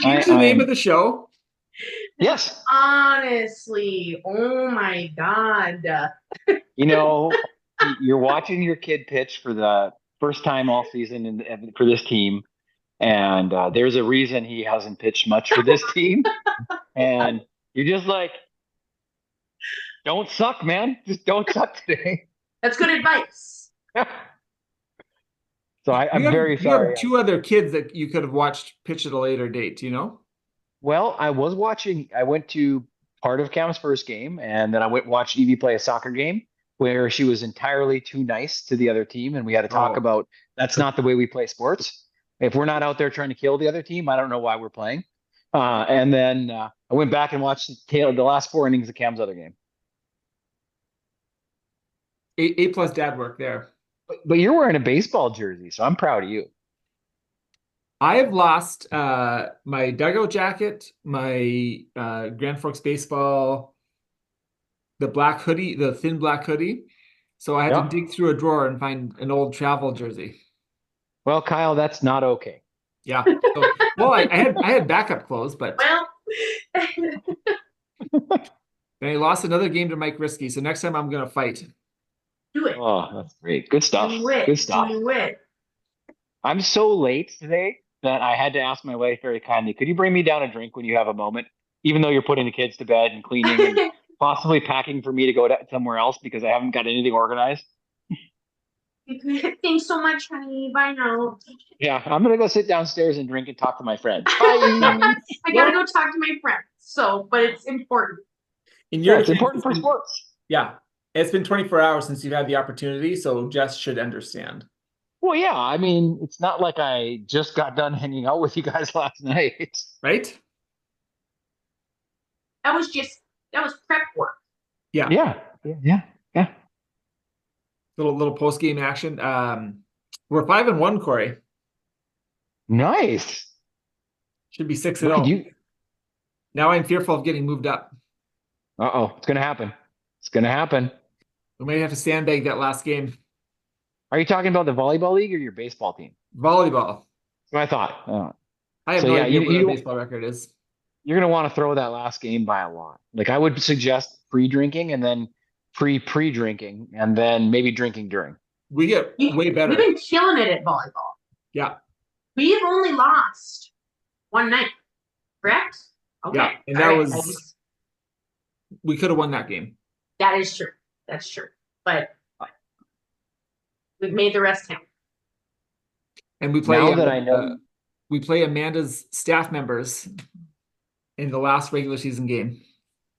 hear the name of the show? Yes. Honestly, oh my God. You're watching your kid pitch for the first time all season for this team, and there's a reason he hasn't pitched much for this team, and you're just like, don't suck, man. Just don't suck today. That's good advice. So I'm very You have sorry. two other kids that you could have watched pitch at a later date, you know? Well, I was watching. I went to part of Cam's first game, and then I went watch Evie play a soccer game where she was entirely too nice to the other team, and we had to talk Oh, about that's not the way we play sports. If we're not out there trying to kill the other team, I don't know why we're playing. And then I went back and watched the last 4 innings of Cam's other game. A plus dad work there. But you're wearing a baseball jersey, so I'm proud of you. I have lost my dugout jacket, my Grand Forks baseball, the black hoodie, the thin black hoodie. So I had to Yeah. dig through a drawer and find an old travel jersey. Well, Kyle, that's not okay. Yeah. So, well, I had backup clothes, but Well, then I lost another game to Mike Risky. So next time I'm gonna fight. do it. Oh, that's great. Good stuff. Do it. Good stuff. Do it. I'm so late today that I had to ask my wife very kindly, could you bring me down a drink when you have a moment? Even though you're putting the kids to bed and cleaning and possibly packing for me to go to somewhere else because I haven't got anything organized. Thanks so much, honey. Bye now. Yeah, I'm gonna go sit downstairs and drink and talk to my friends. Bye. I gotta go talk to my friends. So, but it's important. In Yeah, your it's case, important for sports. yeah, it's been 24 hours since you've had the opportunity, so Jess should understand. Well, yeah, I mean, it's not like I just got done hanging out with you guys last night. Right? That was prep work. Yeah. Yeah. Little post game action. We're 5-1, Corey. Nice. Should be 6 and Look at 0. you. Now I'm fearful of getting moved up. Uh-oh, it's gonna happen. It's gonna happen. We may have to sandbag that last game. Are you talking about the volleyball league or your baseball team? Volleyball. That's what I thought. I have So no yeah, idea what our you baseball record is. you're gonna want to throw that last game by a lot. Like I would suggest pre-drinking and then pre-drinking and then maybe drinking during. We get way We've better. been killing it at volleyball. Yeah. We've only lost one night, correct? Okay. Yeah. And that was we could have won that game. That is true. That's true. But we've made the rest count. And we play Now that I know we play Amanda's staff members in the last regular season game.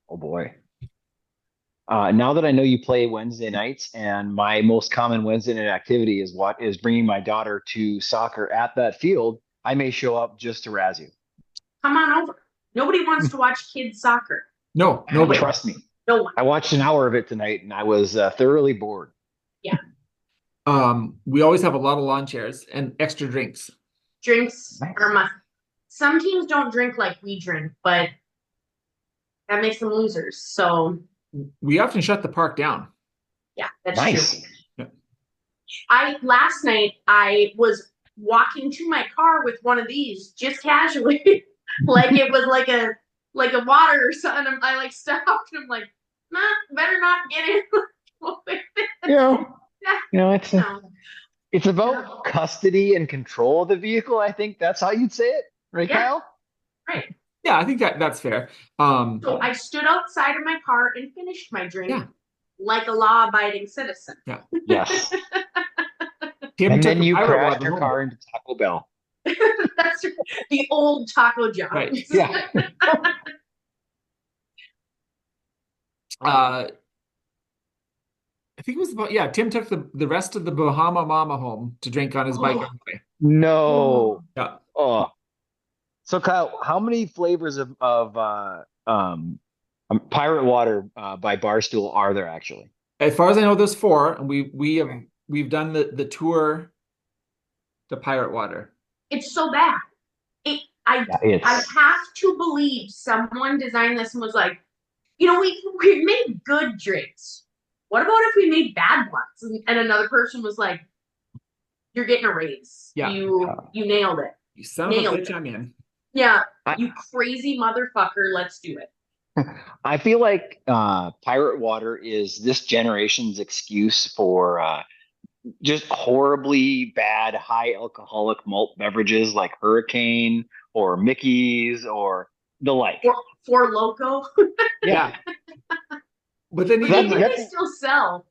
Oh boy. Now that I know you play Wednesday nights, and my most common Wednesday night activity is bringing my daughter to soccer at that field, I may show up just to razz you. Come on over. Nobody wants to watch kids soccer. No, nobody. Trust me. No one. I watched an hour of it tonight, and I was thoroughly bored. Yeah. We always have a lot of lawn chairs and extra drinks. Drinks Nice. are must. Some teams don't drink like we drink, but that makes them losers. So We often shut the park down. yeah, that's Nice. true. Last night I was walking to my car with one of these just casually, like it was like a water or something. I like stopped and I'm like, nah, better not get in. It's about custody and control of the vehicle. I think that's how you'd say it, right, Yeah. Kyle? Right. Yeah, I think that's fair. So I stood outside of my car and finished my drink like a law-abiding citizen. Yeah. Yes. Tim And took then the you pirate crashed water your home. car into Taco Bell. That's the old Taco John's. Right. Yeah. I think it was about Tim took the rest of the Bahama Mama home to drink on his bike on the way. No. Yeah. Oh. So Kyle, how many flavors of pirate water by Barstool are there actually? As far as I know, there's 4, and we've done the tour to Pirate Water. It's so bad. I have to believe someone designed this and was like, we made good drinks. What about if we made bad ones? And another person was like, you're getting a raise. Yeah. You nailed it. You son of a bitch, I'm in. Yeah, I, you crazy motherfucker, let's do it. I feel like pirate water is this generation's excuse for just horribly bad high alcoholic malt beverages like Hurricane or Mickey's or the like. For Loco. Yeah. Yeah. But then But That's, even maybe like, they that's, still sell.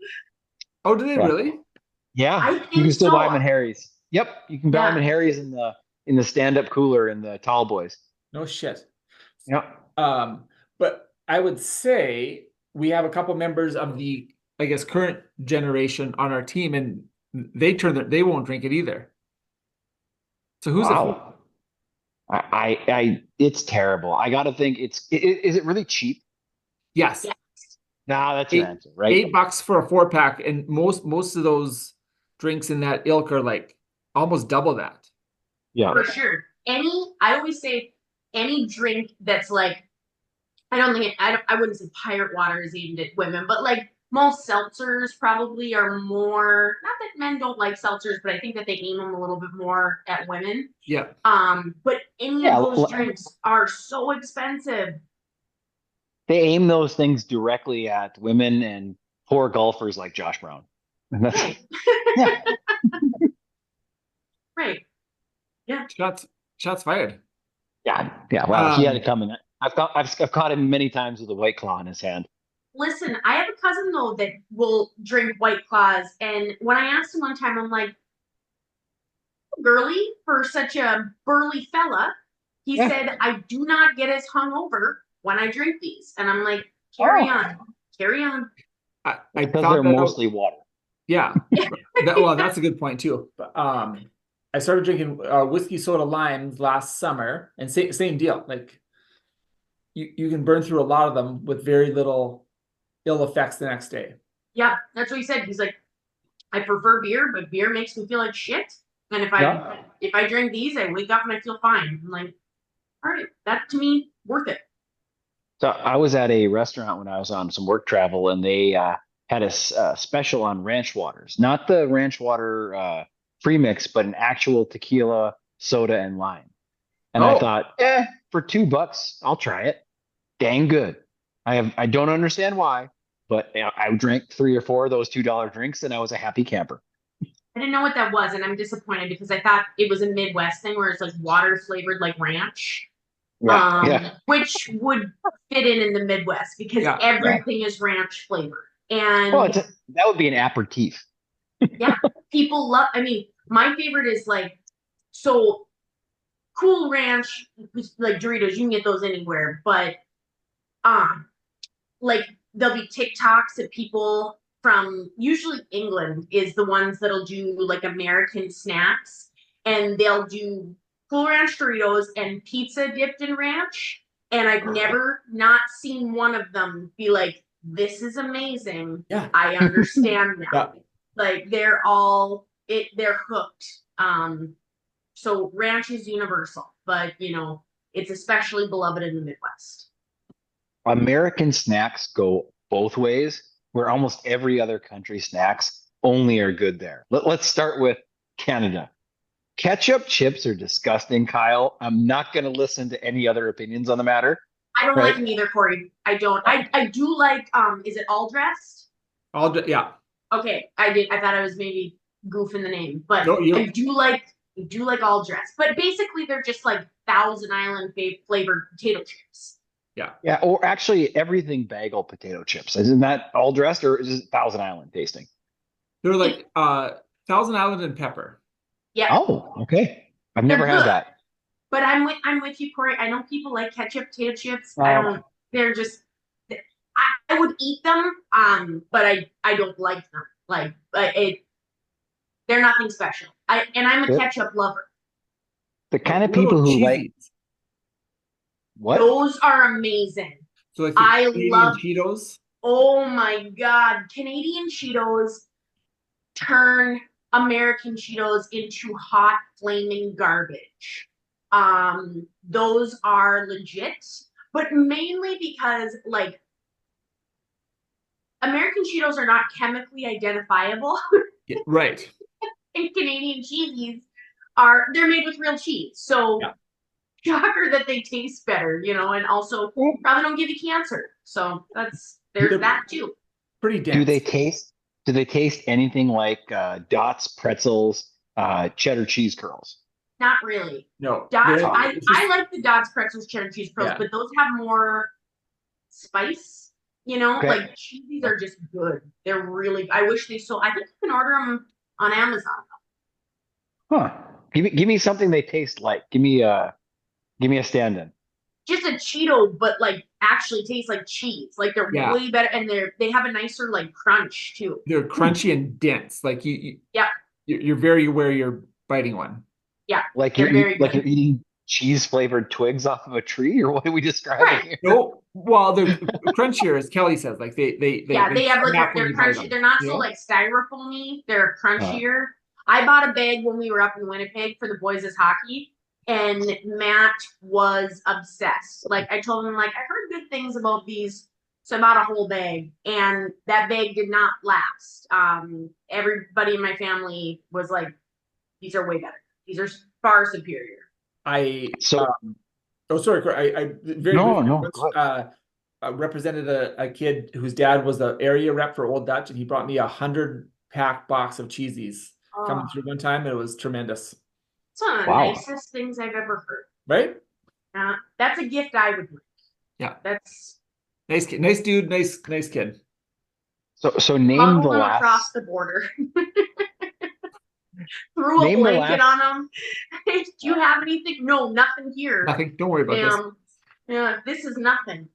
oh, do they yeah. really? Yeah. I You think can still buy them so. in Harry's. Yep. You can buy them Yeah. in Harry's in the stand-up cooler in the tall boys. No shit. Yep. But I would say we have a couple members of the, I guess, current generation on our team, and they won't drink it either. So who's it for? Wow. It's terrible. I got to think is it really cheap? Yes, Yeah. Nah, that's your eight answer, right? $8 for a 4-pack, and most of those drinks in that ilk are like almost double that. Yeah. For sure. I always say any drink that's like, I wouldn't say pirate water is aimed at women, but like most seltzers probably are more, not that men don't like seltzers, but I think that they aim them a little bit more at women. Yeah. But any of Yeah. those drinks are so expensive. They aim those things directly at women and poor golfers like Josh Brown. And that's Right. yeah. Right. Yeah. Shots fired. Yeah. Yeah. Wow. He had it Um, coming. I've caught him many times with a white claw in his hand. Listen, I have a cousin though that will drink White Claws, and when I asked him one time, I'm like, girly for such a burly fella. He Yeah. said, I do not get as hungover when I drink these. And I'm like, carry Oh, on, carry on. I because thought they're that out. mostly water. Yeah. Well, that's a good point too. But I started drinking whiskey soda limes last summer, and same deal. Like you can burn through a lot of them with very little ill effects the next day. Yeah, that's what he said. He's like, I prefer beer, but beer makes me feel like shit. And Yeah. if I drink these, I wake up and I feel fine. I'm like, all right, that to me, worth it. So I was at a restaurant when I was on some work travel, and they had a special on ranch waters, not the ranch water premix, but an actual tequila, soda, and lime. And I Oh, thought, for $2, I'll try it. Dang good. I don't understand why, but I drank 3 or 4 of those $2 drinks, and I was a happy camper. I didn't know what that was, and I'm disappointed because I thought it was a Midwest thing where it's like water flavored like ranch. Yeah, yeah, Which would fit in the Midwest because yeah. yeah. everything is ranch flavored. Well, And that would be an aperitif. yeah, people love, I mean, my favorite is like, so Cool Ranch, like Doritos, you can get those anywhere, but um, like there'll be TikToks of people from usually England is the ones that'll do like American snacks, and they'll do Cool Ranch Doritos and pizza dipped in ranch. And I've never not seen one of them be like, "This is amazing. Yeah. I understand now." Yeah. Like they're hooked. So ranch is universal, but it's especially beloved in the Midwest. American snacks go both ways, where almost every other country snacks only are good there. Let's start with Canada. Ketchup chips are disgusting, Kyle. I'm not going to listen to any other opinions on the matter, I don't like right? them either, Corey. I don't. I do like is it all dressed? Yeah. Okay, I did. I thought I was maybe goofing the name, but No, I do like all dressed. But basically, they're just like Thousand Island flavored potato chips. Yeah. Yeah, or actually everything bagel potato chips. Isn't that all dressed or is it Thousand Island tasting? They're like Thousand Island and pepper. Yeah, Oh, okay. I've they're never had good. that. But I'm with you, Corey. I know people like ketchup potato chips. I Um, don't. They're just. I would eat them, but I don't like them. Like they're nothing special. I'm a the, ketchup lover. the kind of What people about who like cheesies? what? Those are amazing. So like the I Canadian love. Cheetos. Oh my God, Canadian Cheetos turn American Cheetos into hot flaming garbage. Those are legit, but mainly because like American Cheetos are not chemically identifiable, Yeah, right. and Canadian cheesies they're made with real cheese. So Yeah. shocker that they taste better, and also probably don't give you cancer. So there's that too. Pretty Do dense. they taste anything like Dots, pretzels, cheddar cheese curls? Not really. No. Dots. It's just- I like the Dots pretzels, cheddar cheese curls, Yeah. but those have more spice. Okay. Like cheesies are just good. They're really. I wish they sold. I think you can order them on Amazon. Huh. Give me something they taste like. Give me a stand-in. Just a Cheeto, but like actually tastes like cheese. Like they're Yeah. way better, and they have a nicer like crunch too. They're crunchy and dense. Like Yeah. You're very aware you're biting one. Yeah. Like they're very like good. you're eating cheese flavored twigs off of a tree, or what are we describing Right. here? No, well, they're crunchier, as Kelly says. Like they have like snap when they're you bite crunchy. them, They're not you so know? like styrofoamy. They're Uh, crunchier. I bought a bag when we were up in Winnipeg for the boys' hockey, and Matt was obsessed. Like I told him, like I heard good things about these, so I bought a whole bag, and that bag did not last. Everybody in my family was like, "These are way better. These are far superior." So Oh, sorry. I very no, briefly no, once, go ahead. represented a kid whose dad was the area rep for Old Dutch, and he brought me 100-pack box of cheesies coming Oh, through one time. And it was tremendous, it's one of the Wow. nicest things I've ever heard. right? That's a gift I would make. Yeah. That's Nice kid, nice dude, nice kid. So name smuggled the them last across the border. Threw a name the blanket last on them. Do you have anything? No, nothing here. Nothing. Don't worry about this. Yeah, this is nothing.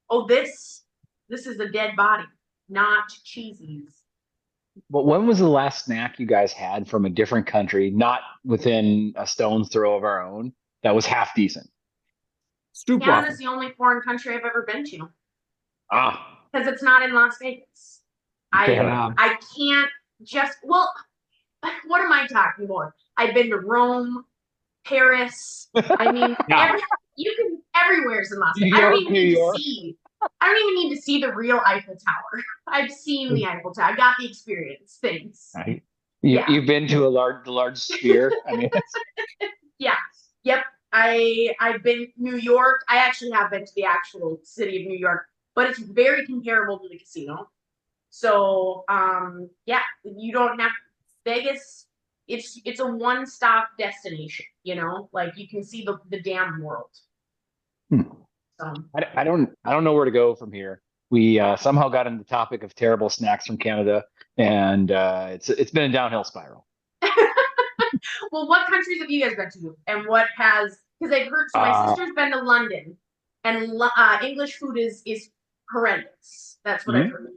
Oh, this is a dead body, not cheesies. But when was the last snack you guys had from a different country, not within a stone's throw of our own, that was half decent? Canada's Stroopwafel. the only foreign country I've ever been to Ah, because it's not in Las Vegas. fair enough. I can't just what am I talking about? I've been to Rome, Paris. I mean, Yeah. everywhere's in Las New Vegas. York, New York. I don't even need to see the real Eiffel Tower. I've seen the Eiffel Tower. I got the experience. Thanks. Right. Yeah. You've been to the large sphere. I mean, Yeah. Yep. I've been New York. I actually have been to the actual city of New York, but it's very comparable to the casino. So yeah, you don't have Vegas. It's a one-stop destination, like you can see the damn world. So I don't know where to go from here. We somehow got into the topic of terrible snacks from Canada, and it's been a downhill spiral. well, what countries have you guys been to, and what has? Because I've heard. So my sister's been to London, and English food is horrendous. That's what I've heard.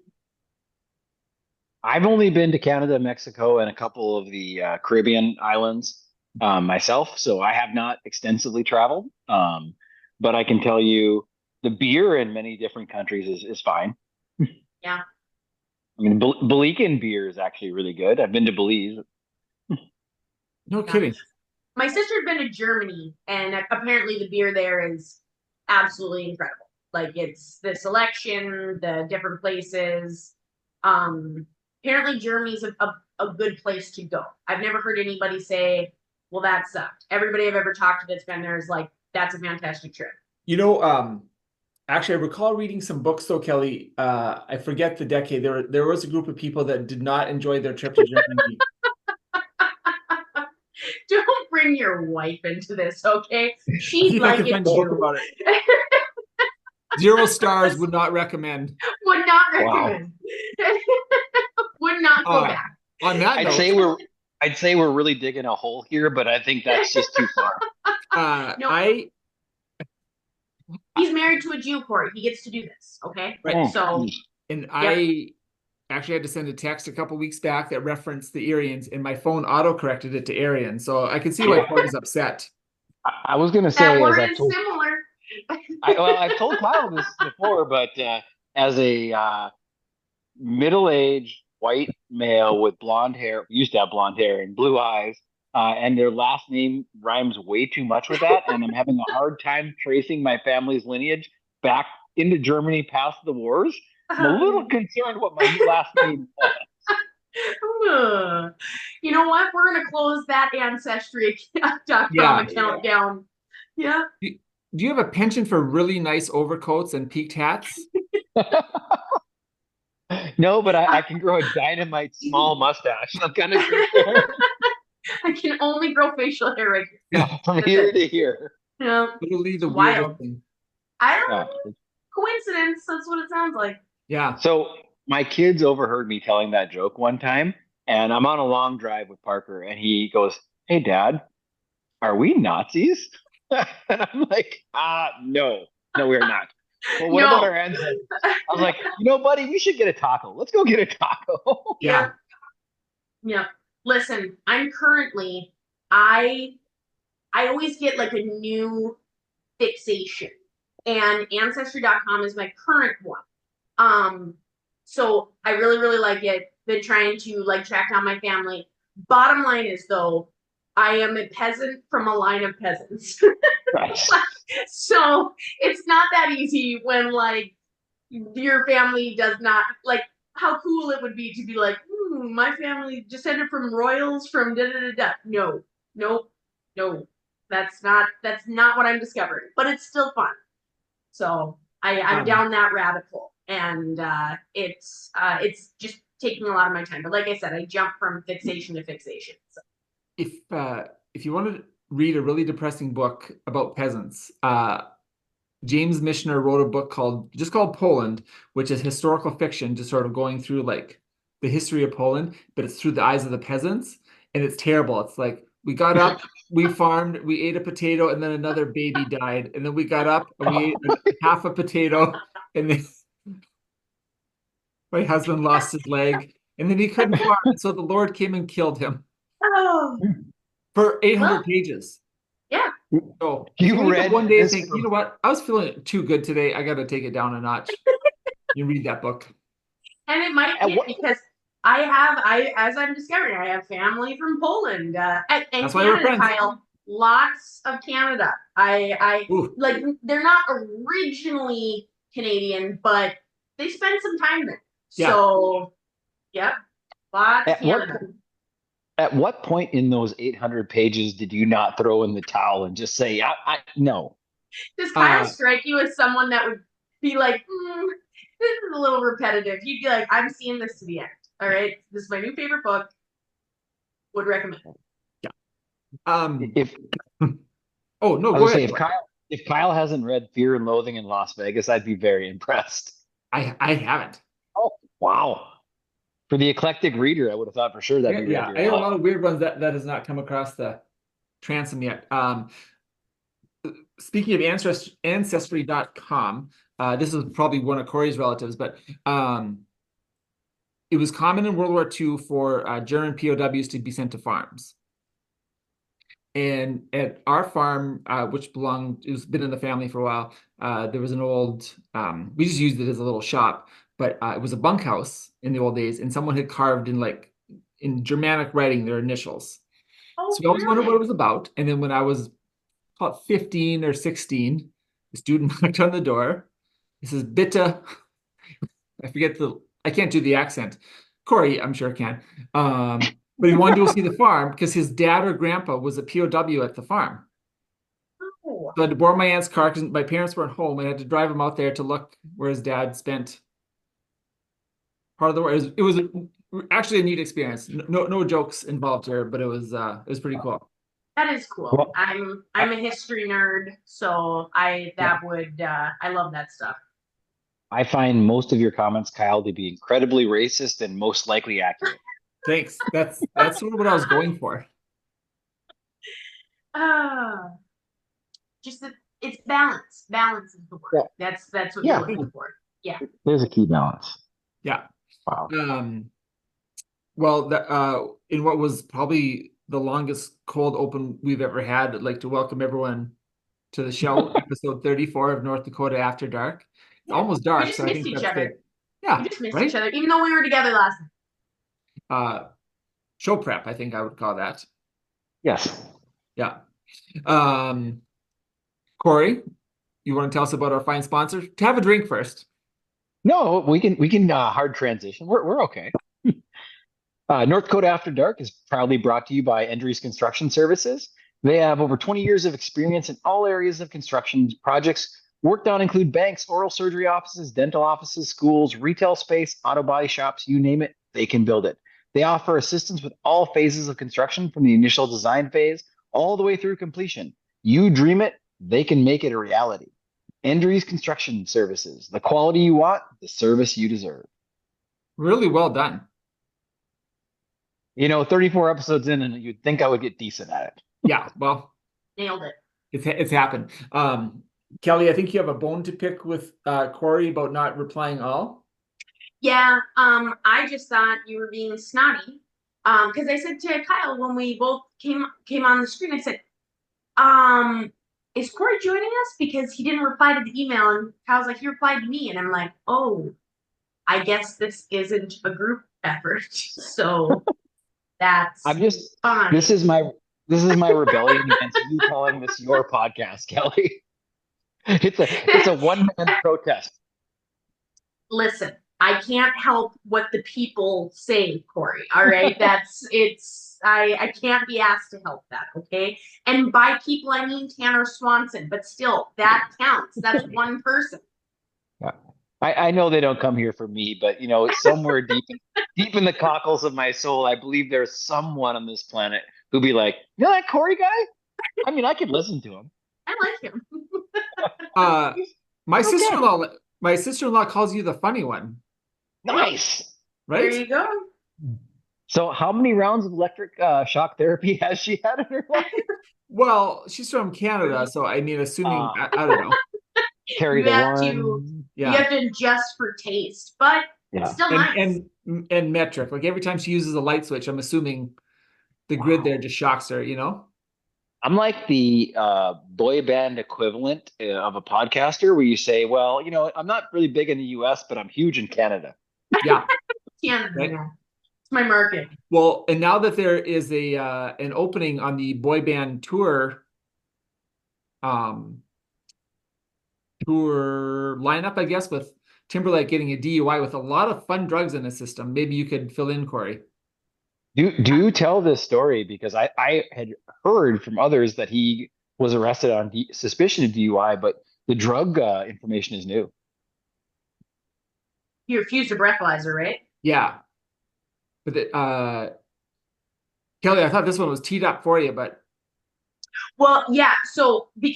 I've only been to Canada, Mexico, and a couple of the Caribbean islands myself, so I have not extensively traveled. But I can tell you the beer in many different countries is fine. Yeah. I mean, Belizean beer is actually really good. I've been to Belize. No kidding. My sister's been to Germany, and apparently the beer there is absolutely incredible. Like it's the selection, the different places. Apparently Germany's a good place to go. I've never heard anybody say, well, that sucked. Everybody I've ever talked to that's been there is like, that's a fantastic trip. Actually, I recall reading some books though, Kelly. I forget the decade. There was a group of people that did not enjoy their trip to Germany. Don't bring your wife into this, okay? See She'd if I like can it find a book too. about it. 0 stars, would not recommend. Would not Wow. recommend. Would not go back. On that note, I'd say we're really digging a hole here, but I think that's just too far. No. He's married to a Jew, Corey. He gets to do this, okay? Right. So, I actually had to send a text a couple weeks back that referenced the Aryans, and my phone auto-corrected it to Aryan. So I can see why Corey's upset. I was going to say, that word is similar. I've told Kyle this before, but as a middle-aged white male with blonde hair, used to have blonde hair and blue eyes, and their last name rhymes way too much with that, and I'm having a hard time tracing my family's lineage back into Germany past the wars. I'm a little concerned what my last name was. You know what? We're going to close that Ancestry.com account down Yeah. Do you have a penchant for really nice overcoats and peaked hats? No, but I can grow a dynamite small mustache. I'm kind of great there. I can only grow facial hair right here. Yeah, from That's here it. to here. Yeah. Literally It's the weirdest wild. thing. I don't Yeah. know. Coincidence. That's what it sounds like. Yeah. So my kids overheard me telling that joke one time, and I'm on a long drive with Parker, and he goes, "Hey, Dad, are we Nazis?" And I'm like, no, no, we're not. Well, what about No. our ancestors? I was like, buddy, we should get a taco. Let's go get a taco. Yeah. Yeah. Yeah. Listen, I'm currently I I always get like a new fixation. And ancestry.com is my current one. So I really, really like it. Been trying to like track down my family. Bottom line is though, I am a peasant from a line of peasants. Nice. So it's not that easy when like your family does not like how cool it would be to be like, my family descended from royals from da da da da. No, nope, no. That's not what I'm discovering. But it's still fun. So I'm Um, down that rabbit hole, and it's just taking a lot of my time. But like I said, I jump from fixation to fixation. So. if you want to read a really depressing book about peasants, James Michener wrote a book called Poland, which is historical fiction, just sort of going through like the history of Poland, but it's through the eyes of the peasants, and it's terrible. It's like we got up, we farmed, we ate a potato, and then another baby died, and then we got up and we ate half a potato, and then my husband lost his leg, and then he couldn't farm, and so the Lord came and killed him Oh for 800 well, pages. yeah. So if you You wake up read one day and this think, you from know what, I was feeling too good today, I got to take it down a notch. You read that book. And it might at hit what because I as I'm discovering, I have family from Poland and That's why we're Canada, friends. Kyle. Lots of Canada. I Ooh, like they're not originally Canadian, but they spent some time there. yeah. So, yep, lots of at what Canada. at what point in those 800 pages did you not throw in the towel and just say, no? Does Kyle Uh, strike you as someone that would be like, this is a little repetitive? You'd be like, I'm seeing this to the end. All right, this is my new favorite book. Would recommend. yeah. Um, If oh no, I go was gonna ahead. say if Kyle hasn't read Fear and Loathing in Las Vegas, I'd be very impressed. I haven't. Oh, wow. For the eclectic reader, I would have thought for sure that'd Yeah, be right yeah. up I your have a alley. lot of weird ones that has not come across the transom yet. Speaking of ancestry.com, this is probably one of Corey's relatives, but it was common in World War II for German POWs to be sent to farms. And at our farm, which it was been in the family for a while, there was an old, we just used it as a little shop, but it was a bunkhouse in the old days, and someone had carved in Germanic writing their initials. Oh, So we always wondered what it brilliant. was about. And then when I was about 15 or 16, the student knocked on the door. He says, Bitte, I can't do the accent. Corey, I'm sure can. But he wanted to go see the farm because his dad or grandpa was a POW at the farm. Oh, So I had to borrow my aunt's car because my parents weren't home. And I had to drive him out there to look where his dad spent part of the war. It was actually a neat experience. No jokes involved here, but it was pretty cool. that is cool. Well, I, I'm a history nerd, so Yeah. I love that stuff. I find most of your comments, Kyle, to be incredibly racist and most likely accurate. Thanks. That's sort of what I was going for. Ah, just it's balance. Balance is the word. Yeah. That's what you're Yeah, looking for. Yeah. there's a key balance. Yeah. Wow. Well, in what was probably the longest cold open we've ever had, I'd like to welcome everyone to the show, episode 34 of North Dakota After Dark. It's Yeah. almost We dark, just so I missed think each that's good. other. We Yeah, just missed each right? other, even though we were together last night. Show prep, I think I would call that. Yes. Yeah. Um, Corey, you want to tell us about our fine sponsor? To have a drink first. No, we can hard transition. We're okay. North Dakota After Dark is proudly brought to you by Endries Construction Services. They have over 20 years of experience in all areas of construction. Projects worked on include banks, oral surgery offices, dental offices, schools, retail space, auto body shops, you name it, they can build it. They offer assistance with all phases of construction from the initial design phase all the way through completion. You dream it, they can make it a reality. Endries Construction Services, the quality you want, the service you deserve. Really well done. 34 episodes in, and you'd think I would get decent at it. Yeah, well, Nailed it. it's happened. Kelly, I think you have a bone to pick with Corey about not replying all. Yeah, I just thought you were being snotty. Because I said to Kyle when we both came on the screen, I said, is Corey joining us? Because he didn't reply to the email, and Kyle's like, he replied to me, and I'm like, oh, I guess this isn't a group effort. So that's fine. This is my rebellion against you calling this your podcast, Kelly. It's a one-man protest. Listen, I can't help what the people say, Corey. All right. I can't be asked to help that. Okay. And by people, I mean Tanner Swanson, but still that counts. That's one person. Yeah. I know they don't come here for me, but somewhere deep in the cockles of my soul, I believe there's someone on this planet who'd be like, that Corey guy? I mean, I could listen to him. I like him. My sister-in-law calls you the funny one. Nice. Right? There you go. So how many rounds of electric shock therapy has she had in her life? Well, she's from Canada, so I mean, assuming I don't know. Carry You the have one. You have to adjust for taste, but it's still nice. And metric. Like every time she uses a light switch, I'm assuming the grid there just shocks her, I'm like the boy band equivalent of a podcaster where you say, well, I'm not really big in the US, but I'm huge in Canada. Yeah. Canada, right? It's my market. Well, and now that there is an opening on the boy band tour lineup, I guess, with Timberlake getting a DUI with a lot of fun drugs in the system. Maybe you could fill in, Corey. Do tell this story, because I had heard from others that he was arrested on suspicion of DUI, but the drug information is new. You refused a breathalyzer, right? Yeah. But Kelly, I thought this one was teed up for you, but well, yeah. So you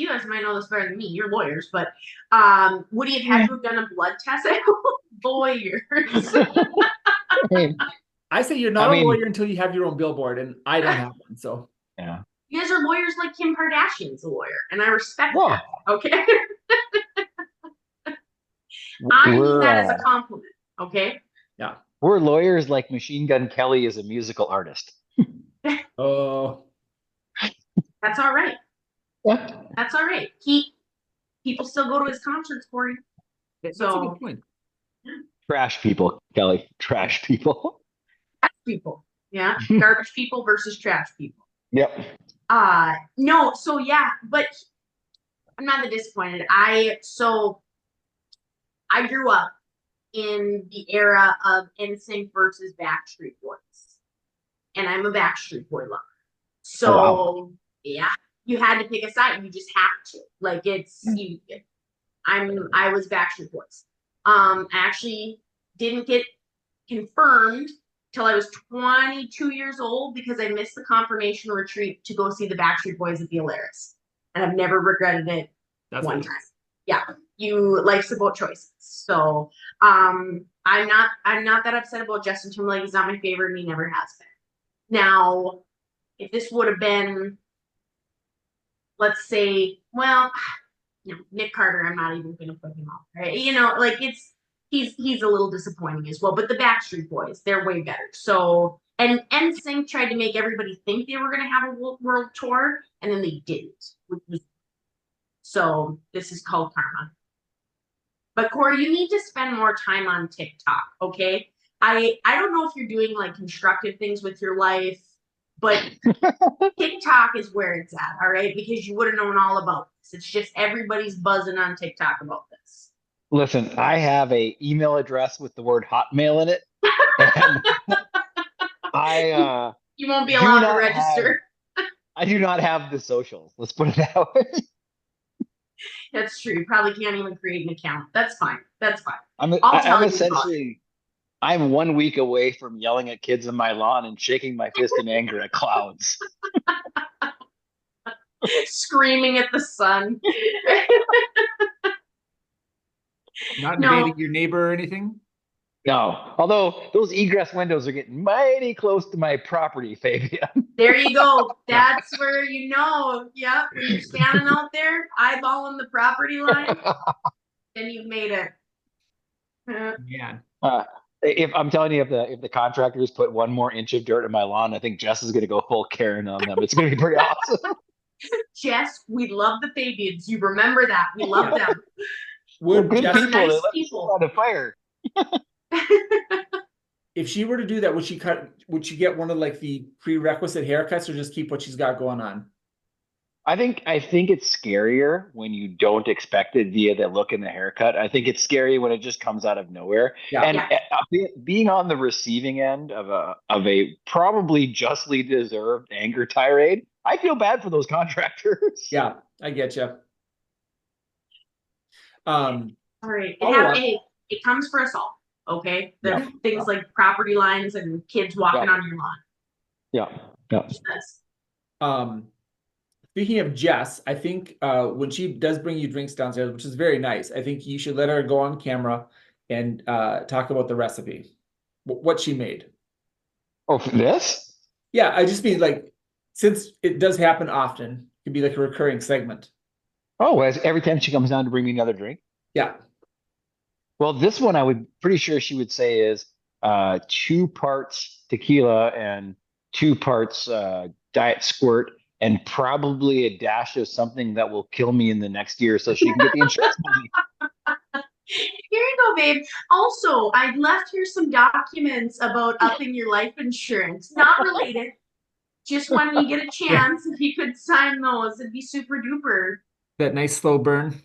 guys might know this better than me. You're lawyers, but would he have had to have done a blood test? Lawyers. I say you're not a lawyer until you have your own billboard, and I don't have one. So yeah, you guys are lawyers like Kim Kardashian's a lawyer, and I respect that. Okay. I mean that as a compliment. Okay. Yeah. We're lawyers like Machine Gun Kelly is a musical artist. Oh. That's all right. Yeah. That's all right. People still go to his concerts, Corey. That's a good point. Trash people, Kelly. Trash people. Trash people. Yeah. Garbage people versus trash people. Yep. No, so yeah, but I'm not that disappointed. I grew up in the era of NSYNC versus Backstreet Boys. And I'm a Backstreet Boy lover. So yeah, you had to pick a side. You just have to. Like I was Backstreet Boys. I actually didn't get confirmed till I was 22 years old because I missed the confirmation retreat to go see the Backstreet Boys at the Alaris. And I've never regretted it one time. Yeah. Life's about choices. So I'm not that upset about Justin Timberlake. He's not my favorite, and he never has been. Now, if this would have been, let's say, well, Nick Carter, I'm not even gonna put him up, right? He's a little disappointing as well. But the Backstreet Boys, they're way better. So and NSYNC tried to make everybody think they were gonna have a world tour, and then they didn't. So this is called karma. But Corey, you need to spend more time on TikTok, okay? I don't know if you're doing like constructive things with your life, but TikTok is where it's at, all right? Because you would have known all about this. It's just everybody's buzzing on TikTok about this. Listen, I have a email address with the word Hotmail in it. And you won't be allowed to register. I do not have the socials. Let's put it that way. That's true. You probably can't even create an account. That's fine. That's fine. I'm I'll I'm tell you about it. essentially I'm 1 week away from yelling at kids on my lawn and shaking my fist in anger at clouds. Screaming at the sun. Not No, invading your neighbor or anything? No, although those egress windows are getting mighty close to my property, Fabian. there you go. Yeah. That's where you know. Yep. When you're standing out there eyeballing the property line, then you've made it. Man. Uh, if I'm telling you, if the contractors put 1 more inch of dirt in my lawn, I think Jess is going to go full Karen on them. It's going to be pretty awesome. Jess, we love the Fabians. You remember that. We love them. They're Would good Jess, people. They nice let me people. sit on the fire. if she were to do that, would she get one of like the prerequisite haircuts or just keep what she's got going on? I think it's scarier when you don't expect it via the look and the haircut. I think it's scary when it just comes out of nowhere. Yeah. And Yeah. being on the receiving end of a probably justly deserved anger tirade, I feel bad for those contractors. Yeah, I get you. All right. Follow-up. It comes for us all. Okay. The Yeah. things like property lines and kids walking Yeah. on your lawn. Yeah. Yeah. Um, Speaking of Jess, I think when she does bring you drinks downstairs, which is very nice, I think you should let her go on camera and talk about the recipe, what she made. Oh, for this? Yeah, I just mean like, since it does happen often, it could be like a recurring segment. Oh, every time she comes down to bring me another drink. Yeah. Well, this one I would pretty sure she would say is 2 parts tequila and 2 parts diet squirt and probably a dash of something that will kill me in the next year so she can get the insurance money. Here you go, babe. Also, I left here some documents about upping your life insurance. Not related. Just when you get a chance, if you could sign those, it'd be super duper. That nice slow burn.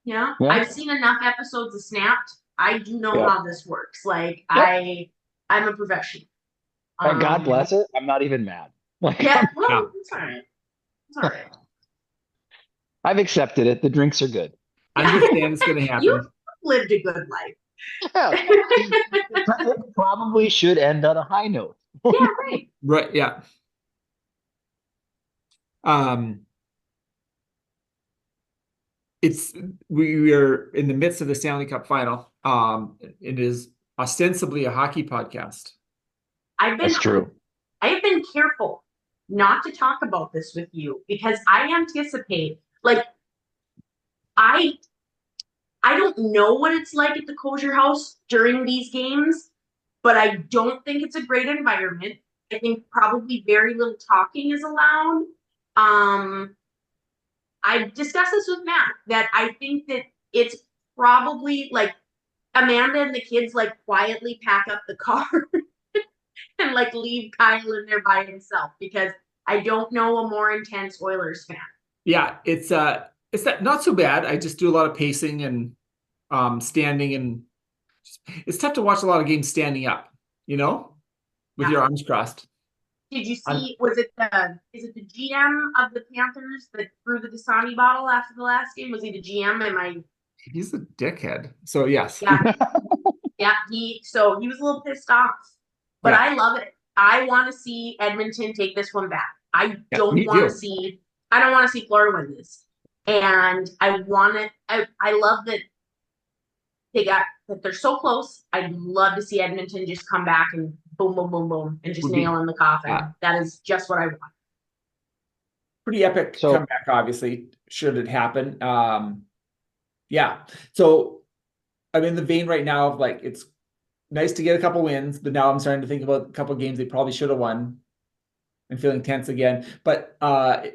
Yeah. Yeah. I've seen enough episodes of Snapped. I do know Yeah. how this works. Like Yep. I'm a professional. And God bless her. I'm not even mad. Like, Yeah, well, Yeah. it's all right. It's all right. I've accepted it. The drinks are good. Understand it's going to happen. You lived a good life. Yeah. It probably should end on a high note. Yeah, right. Right. Yeah. We are in the midst of the Stanley Cup final. It is ostensibly a hockey podcast. That's true. I have been careful not to talk about this with you because I anticipate, like, I don't know what it's like at the Kosher House during these games, but I don't think it's a great environment. I think probably very little talking is allowed. I discussed this with Matt that I think that it's probably like Amanda and the kids like quietly pack up the car and like leave Kyle in there by himself because I don't know a more intense Oilers fan. Yeah, it's not so bad. I just do a lot of pacing and standing, and it's tough to watch a lot of games standing up, with your arms crossed. Did you see, is it the GM of the Panthers that threw the Dasani bottle after the last game? Was he the GM? He's a dickhead. So yes. Yeah. Yeah, he was a little pissed off. But Yeah. I love it. I want to see Edmonton take this one back. I Yeah, don't me want to too. see Florida win this. And I love that that they're so close. I'd love to see Edmonton just come back and boom, boom, boom, boom, and just Would be- nail in the coffin. Yeah. That is just what I want. Pretty epic So- comeback, obviously, should it happen. Yeah. So I'm in the vein right now of like, it's nice to get a couple wins, but now I'm starting to think about a couple games they probably should have won and feeling tense again. But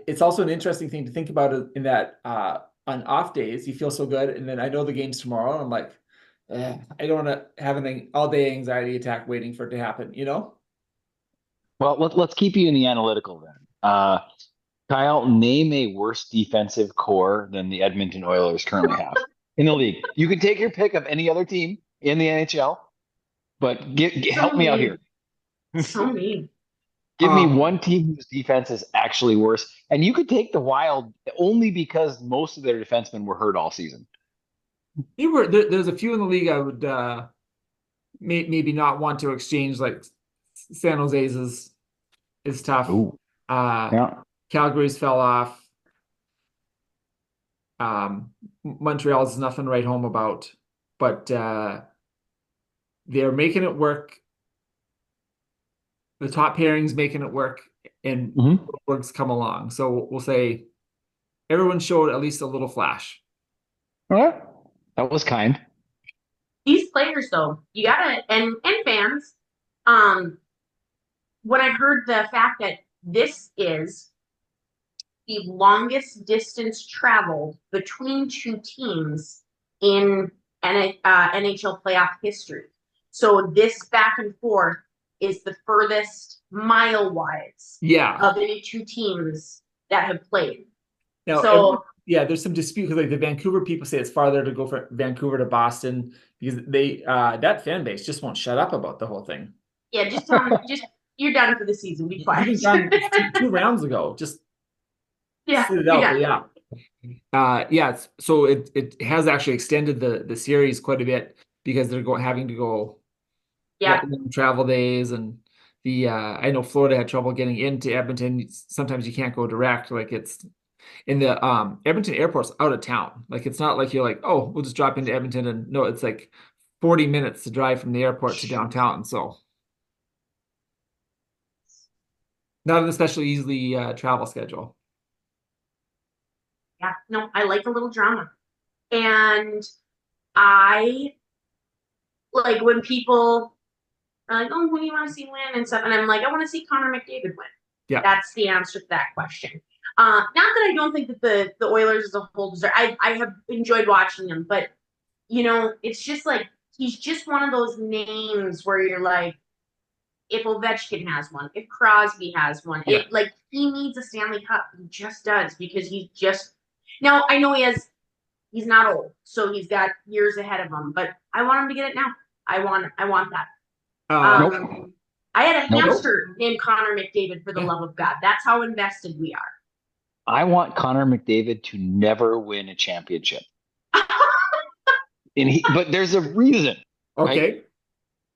it's also an interesting thing to think about in that on off days, you feel so good. And then I know the game's tomorrow, and I'm like, I don't want to have an all-day anxiety attack waiting for it to happen, Well, let's keep you in the analytical then. Kyle, name a worse defensive core than the Edmonton Oilers currently have in the league. You can take your pick of any other team in the NHL, but help me out here. So mean. Give me one team whose defense is actually worse. And you could take the Wild only because most of their defensemen were hurt all season. There's a few in the league I would maybe not want to exchange, like San Jose's is tough. Ooh. Yeah. Calgary's fell off. Montreal's is nothing to write home about, but they're making it work. The top pairing's making it work, and works come along. So we'll say everyone showed at least a little flash. All right. That was kind. These players, though, you gotta and fans. When I heard the fact that this is the longest distance traveled between two teams in NHL playoff history, so this back and forth is the furthest mile-wise of any two teams that have played. Now, so there's some dispute because like the Vancouver people say it's farther to go from Vancouver to Boston because they that fan base just won't shut up about the whole thing. Yeah, just you're done for the season. Be quiet. You've been done 2 rounds ago. Just sit it out. But so it has actually extended the series quite a bit because they're having to go travel days, and the I know Florida had trouble getting into Edmonton. Sometimes you can't go direct, like it's in the Edmonton airport's out of town. Like it's not like you're like, oh, we'll just drop into Edmonton, and no, it's like 40 minutes to drive from the airport to downtown. So not an especially easily travel schedule. Yeah, no, I like a little drama. And I like when people are like, oh, who do you want to see win and stuff? And I'm like, I want to see Connor McDavid win. Yeah. That's the answer to that question. Not that I don't think that the Oilers as a whole deserve. I have enjoyed watching them, but it's just like he's just one of those names where you're like, if Ovechkin has one, if Crosby has one, he needs a Stanley Cup. He just does because he's just. Now I know he's not old, so he's got years ahead of him, but I want him to get it now. I want that. Nope. I had a hamster named Connor McDavid for the love of God. That's how invested we are. I want Connor McDavid to never win a championship. But there's a reason. Okay. Right?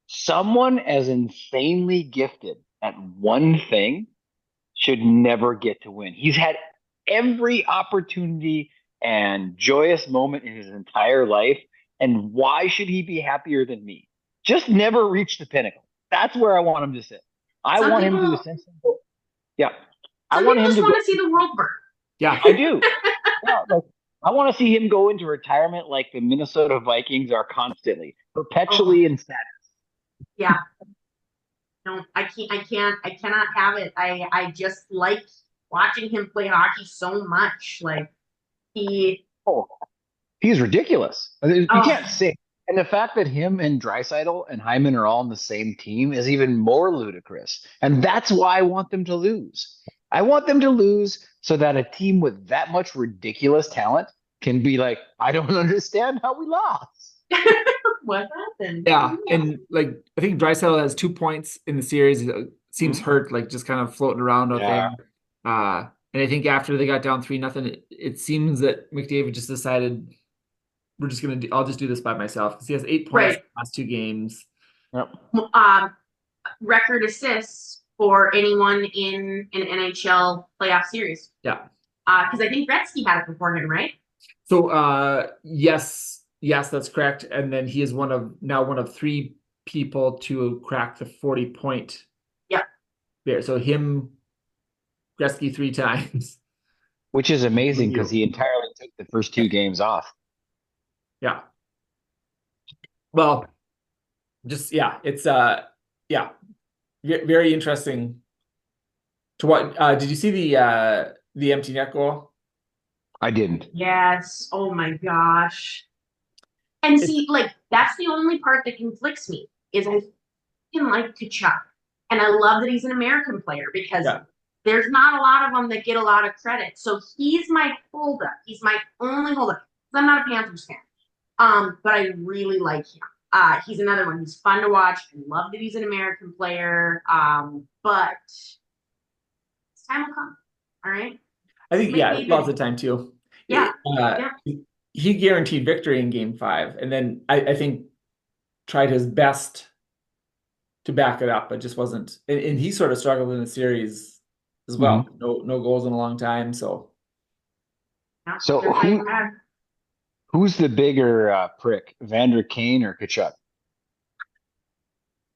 Someone as insanely gifted at one thing should never get to win. He's had every opportunity and joyous moment in his entire life. And why should he be happier than me? Just never reach the pinnacle. That's where I want him to sit. I want him to essentially go. Yeah. I want him to see the world burn. Yeah, I do. I want to see him go into retirement like the Minnesota Vikings are constantly, perpetually in status. Yeah. No, I cannot have it. I just like watching him play hockey so much. Like he's ridiculous. You can't say. And the fact that him and Draisaitl and Hyman are all on the same team is even more ludicrous. And that's why I want them to lose. I want them to lose so that a team with that much ridiculous talent can be like, I don't understand how we lost. What happened? Yeah, and like I think Draisaitl has 2 points in the series. It seems hurt, like just kind of floating around out there. And I think after they got down 3-0, it seems that McDavid just decided I'll just do this by myself because he has 8 points in the last 2 games. Yep. Record assists for anyone in an NHL playoff series. Yeah. Because I think Gretzky had it before him, right? So yes, that's correct. And then he is one of 3 people to crack the 40-point. Yeah. There. So him, Gretzky 3 times. Which is amazing because he entirely took the first 2 games off. Yeah. Well, just it's very interesting to what. Did you see the empty net goal? I didn't. Yes. Oh my gosh. And see, like that's the only part that conflicts me is I like Kachuk, and I love that he's an American player because there's not a lot of them that get a lot of credit. So he's my holdup. He's my only holdup. I'm not a Panthers fan. But I really like him. He's another one. He's fun to watch. I love that he's an American player. But Time will come. All right. I think, Maybe lots of time too. Yeah. Uh, he guaranteed victory in game 5, and then I think tried his best to back it up, but just wasn't. And he sort of struggled in the series as well. No goals in a long time. So So who's the bigger prick, Vander Kane or Kachuk?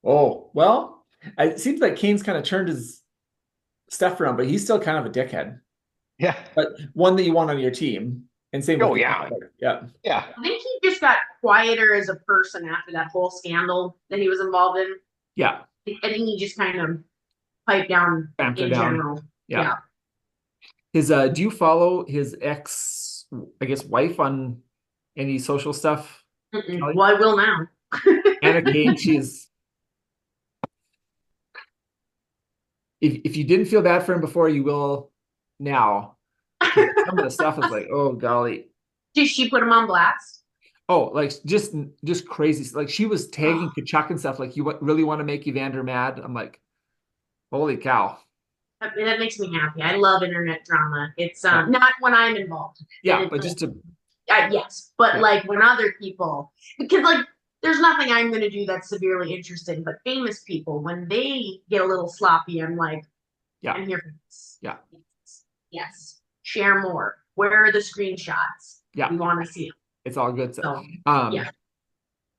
oh well, it seems like Kane's kind of turned his stuff around, but he's still kind of a dickhead. Yeah. But one that you want on your team. And same with yeah. I think he just got quieter as a person after that whole scandal that he was involved in. Yeah. I think he just kind of piped down in general. Yeah. His do you follow his ex, I guess, wife on any social stuff? Well, I will now. Anna Kane, she's if you didn't feel bad for him before, you will now. Some of the stuff is like, oh golly. Did she put him on blast? Oh, like just crazy. Like she was tagging Kachuk and stuff. Like, you really want to make Evander mad? I'm like, holy cow. That makes me happy. I love internet drama. It's not when I'm involved. Yeah, but just to yes, but like when other people, because like there's nothing I'm going to do that's severely interesting. But famous people, when they get a little sloppy, I'm like, I'm here for this. Yeah. Yes. Share more. Where are the screenshots? Yeah. We want to see them. It's all good stuff. So, yeah.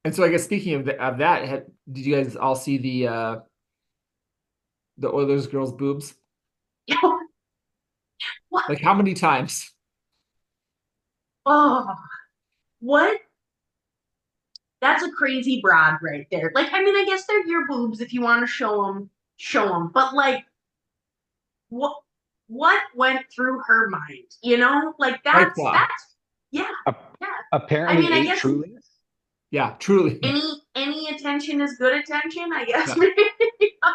And so I guess speaking of that, did you guys all see the Oilers girls' boobs? What? Like how many times? Oh, what? That's a crazy broad right there. Like, I mean, I guess they're your boobs. If you want to show them, show them. But like, what went through her mind? You know, like that's yeah. Apparently, I mean, I guess truly. Yeah, truly. Any attention is good attention, I guess. Yeah.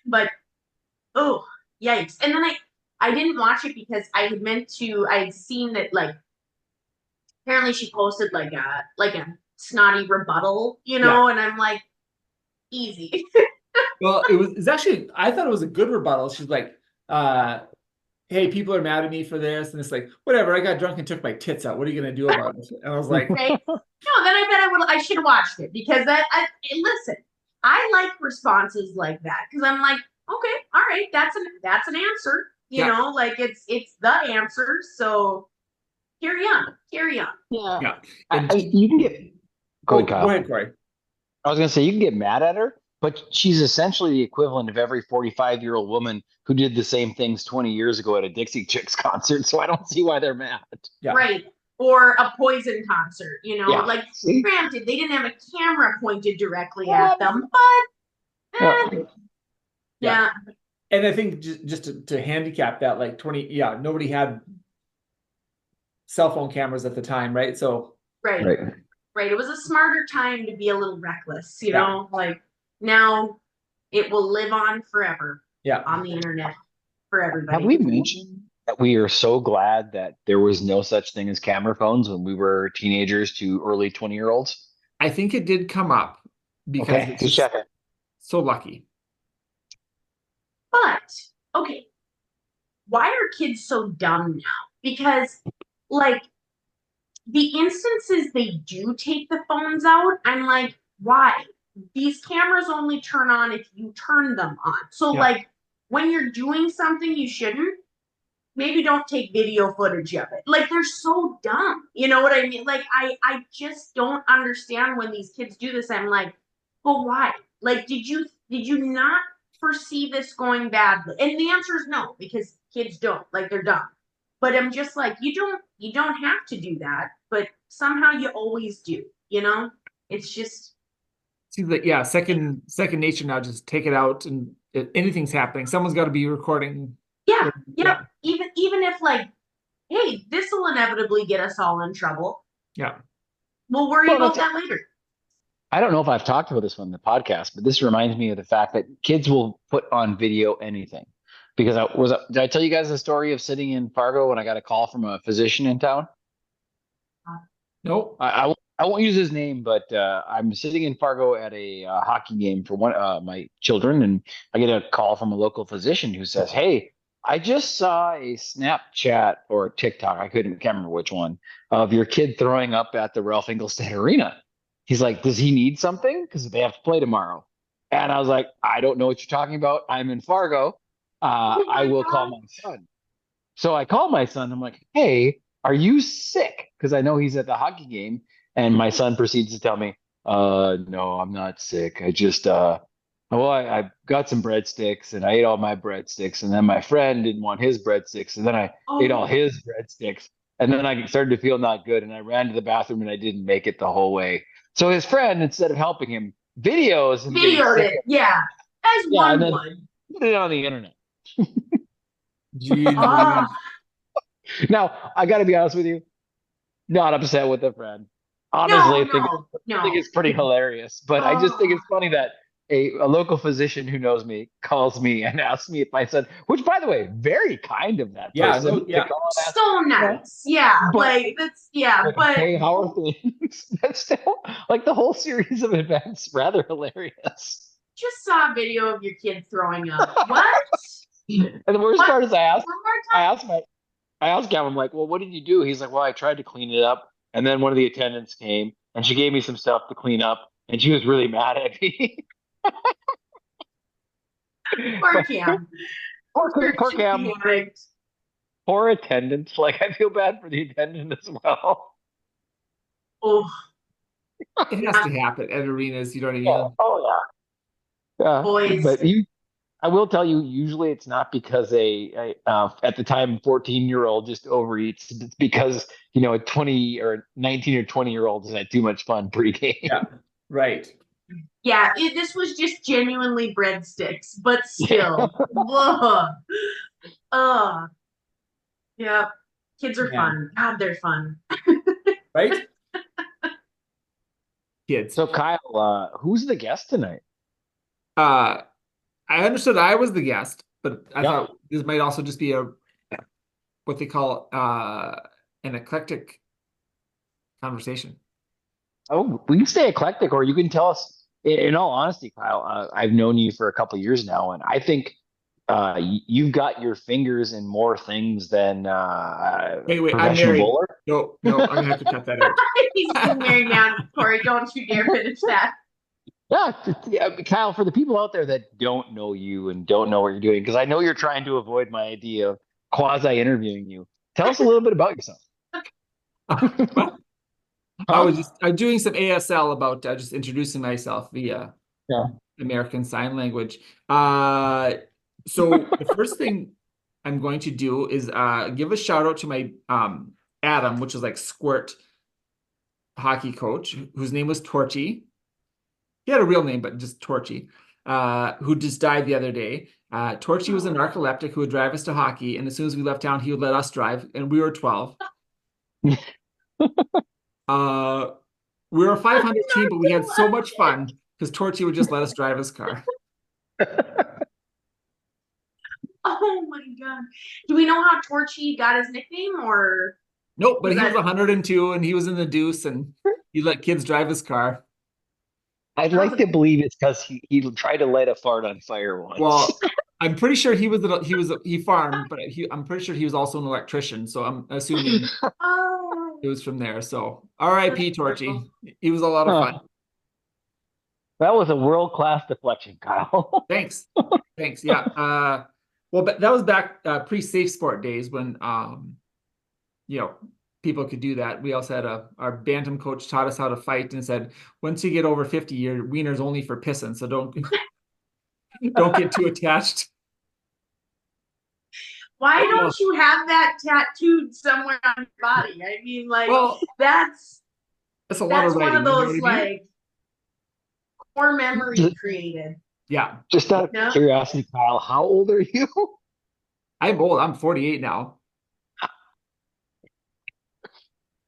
But oh, yikes! And then I didn't watch it because I had seen that like apparently she posted like a snotty rebuttal, you know, and I'm like, easy. Well, it's actually, I thought it was a good rebuttal. She's like, hey, people are mad at me for this. And it's like, whatever, I got drunk and took my tits out. What are you going to do about it? And I was like, right? No, then I bet I should have watched it because listen, I like responses like that because I'm like, okay, all right, that's an answer. You know, like it's the answer. So carry on. Yeah. You can get. Go ahead, Kyle. Go ahead, Corey. I was going to say you can get mad at her, but she's essentially the equivalent of every 45-year-old woman who did the same things 20 years ago at a Dixie Chicks concert. So I don't see why they're mad. Yeah. Right. Or a Poison concert, you know, like granted, they didn't have a camera pointed directly at them, but yeah. And I think just to handicap that, like nobody had cell phone cameras at the time, right? So right. It was a smarter time to be a little reckless, you know, like now it will live on forever on the internet for everybody. Have we mentioned that we are so glad that there was no such thing as camera phones when we were teenagers to early 20-year-olds? I think it did come up because it's just so lucky. But okay, why are kids so dumb now? Because like the instances they do take the phones out, I'm like, why? These cameras only turn on if you turn them on. So like when you're doing something you shouldn't, maybe don't take video footage of it. Like they're so dumb. You know what I mean? Like I just don't understand when these kids do this. I'm like, but why? Like did you not foresee this going badly? And the answer is no, because kids don't. Like they're dumb. But I'm just like, you don't have to do that, but somehow you always do, you know? It's just seems like second nature now. Just take it out, and if anything's happening, someone's got to be recording. Yeah. Even if like, hey, this will inevitably get us all in trouble. Yeah. We'll worry about that later. I don't know if I've talked about this one in the podcast, but this reminds me of the fact that kids will put on video anything. Because did I tell you guys the story of sitting in Fargo when I got a call from a physician in town? Nope. I won't I won't use his name, but I'm sitting in Fargo at a hockey game for one my children, and I get a call from a local physician who says, "Hey, I just saw a Snapchat or TikTok, can't remember which one, of your kid throwing up at the Ralph Engelstad Arena." He's like, "Does he need something? Because they have to play tomorrow." And I was like, "I don't know what you're talking about. I'm in Fargo. Oh I my will call God. my son." So I called my son. I'm like, "Hey, are you sick?" Because I know he's at the hockey game. And my son proceeds to tell me, no, I'm not sick. I just, I got some breadsticks and I ate all my breadsticks. And then my friend didn't want his breadsticks. And then I ate all Oh, his breadsticks. And then I started to feel not good. And I ran to the bathroom and I didn't make it the whole way. So his friend, instead of helping him, videos him getting videoed sick. it. Yeah. As Yeah. And one then would. put it on the internet. Jeez Oh, Louise. Now, I got to be honest with you. Not upset with a friend. no, Honestly, no, I think no. it's pretty hilarious. But I just think Oh, it's funny that a local physician who knows me calls me and asks me if my son, which by the way, very kind of that Yeah, person no, to yeah. call and ask, so you know, nice. Yeah. but Like that's yeah, like, but hey, how are things? That's still like the whole series of events rather hilarious. just saw a video of your kid throwing up. What? And the worst What? part is One more I time? asked my I asked him, I'm like, well, what did you do? He's like, well, I tried to clean it up. And then one of the attendants came and she gave me some stuff to clean up. And she was really mad at me. Poor But Cam. poor, Sure poor should Cam, be panicked. poor attendant. Like, I feel bad for the attendant as well. Oh, It has to happen at arenas, you know what I Oh, mean? oh yeah. Yeah. boys. But I will tell you, usually it's not because at the time, 14-year-old just overeats. It's because, a 20 or 19 or 20-year-old has had too much fun Yeah. pregame. Right. Yeah, this was just genuinely breadsticks, but Yeah. still. Ugh. Ugh. Yeah. Kids are Yeah. fun. God, they're fun. Right? Kids. So Kyle, who's the guest tonight? Uh, I understood I was the guest, but I Yep. thought this might also just be a what they call an eclectic conversation. Oh, we can stay eclectic, or you can tell us. In all honesty, Kyle, I've known you for a couple years now, and I think you've got your fingers in more things than Wait, I'm professional married. bowler. No, I'm gonna have to cut that out. He's been married now. Corey, don't you dare finish that. Yeah, yeah, Kyle, for the people out there that don't know you and don't know what you're doing, because I know you're trying to avoid my idea of quasi interviewing you. Tell us a little bit about yourself. Well, Huh? I'm doing some ASL about just introducing myself via Yeah. American Sign Language. Uh, so the first thing I'm going to do is give a shout out to my Adam, which is like squirt hockey coach, whose name was Torchy. He had a real name, but just Torchy, who just died the other day. Torchy was a narcoleptic who would drive us to hockey, and as soon as we left town, he would let us drive, and we were 12. Uh, we were a 500 team, but we had so much fun because Torchy would just let us drive his car. Oh my god. Do we know how Torchy got his nickname or Nope, but was he was that 102 and he was in the deuce and he let kids drive his car. I'd like to believe it's because he tried to light a fart on fire once. Well, I'm pretty sure he farmed, but I'm pretty sure he was also an electrician. So I'm assuming oh it was from there. So R.I.P. that's Torchy. horrible. He was a lot of fun. Huh. That was a world-class deflection, Kyle. Thanks. Thanks. Yeah. Well, but that was back pre-safe sport days when you know, people could do that. We also had our bantam coach taught us how to fight and said, once you get over 50, your wiener's only for pissing, so don't get too attached. Why Oh, don't you have that tattooed somewhere on your body? I mean, like well, that's that's a lot of that's one of writing, you know what those I mean? like core memory created. Yeah. Just out of No? curiosity, Kyle, how old are you? I'm old. I'm 48 now.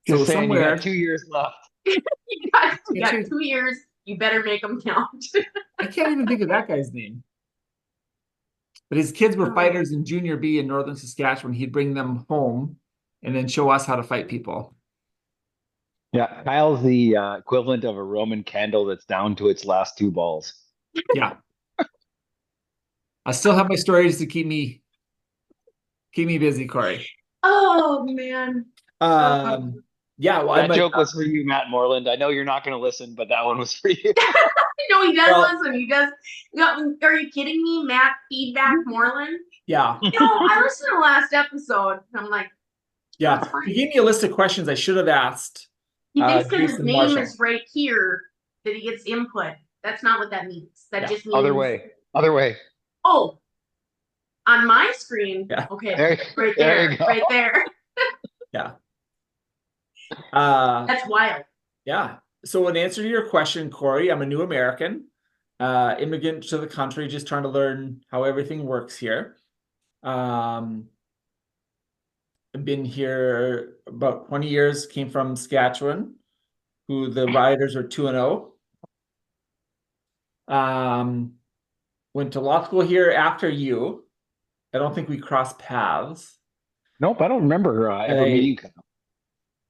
So Just saying, you got somewhere, 2 years left. You got actually, 2 years. You better make them count. I can't even think of that guy's name. But his kids were Oh, fighters in junior B in northern Saskatchewan. He'd bring them home and then show us how to fight people. Yeah, Kyle's the equivalent of a Roman candle that's down to its last two balls. Yeah. I still have my stories to keep me busy, Corey. Oh man. Um, yeah, well, That joke was for you, Matt Moreland. I know you're not going to listen, but that one was for you. No, he does well, listen. He does. No, are you kidding me, Matt? Feedback Moreland? yeah, No, I listened to the last episode. I'm like, yeah. that's fine. He gave me a list of questions I should have asked He thinks because his Jason name Marshall. is right here that he gets input. That's not what that means. That Yeah. just means Other way. Other way. Oh, on my screen. Yeah. Okay, There, right there there, you go. right there. Yeah. That's wild. Yeah. So in answer to your question, Corey, I'm a new American, immigrant to the country, just trying to learn how everything works here. I've been here about 20 years, came from Saskatchewan, who the Riders are 2-0. Went to law school here after you. I don't think we crossed paths. Nope, I don't remember ever I meeting.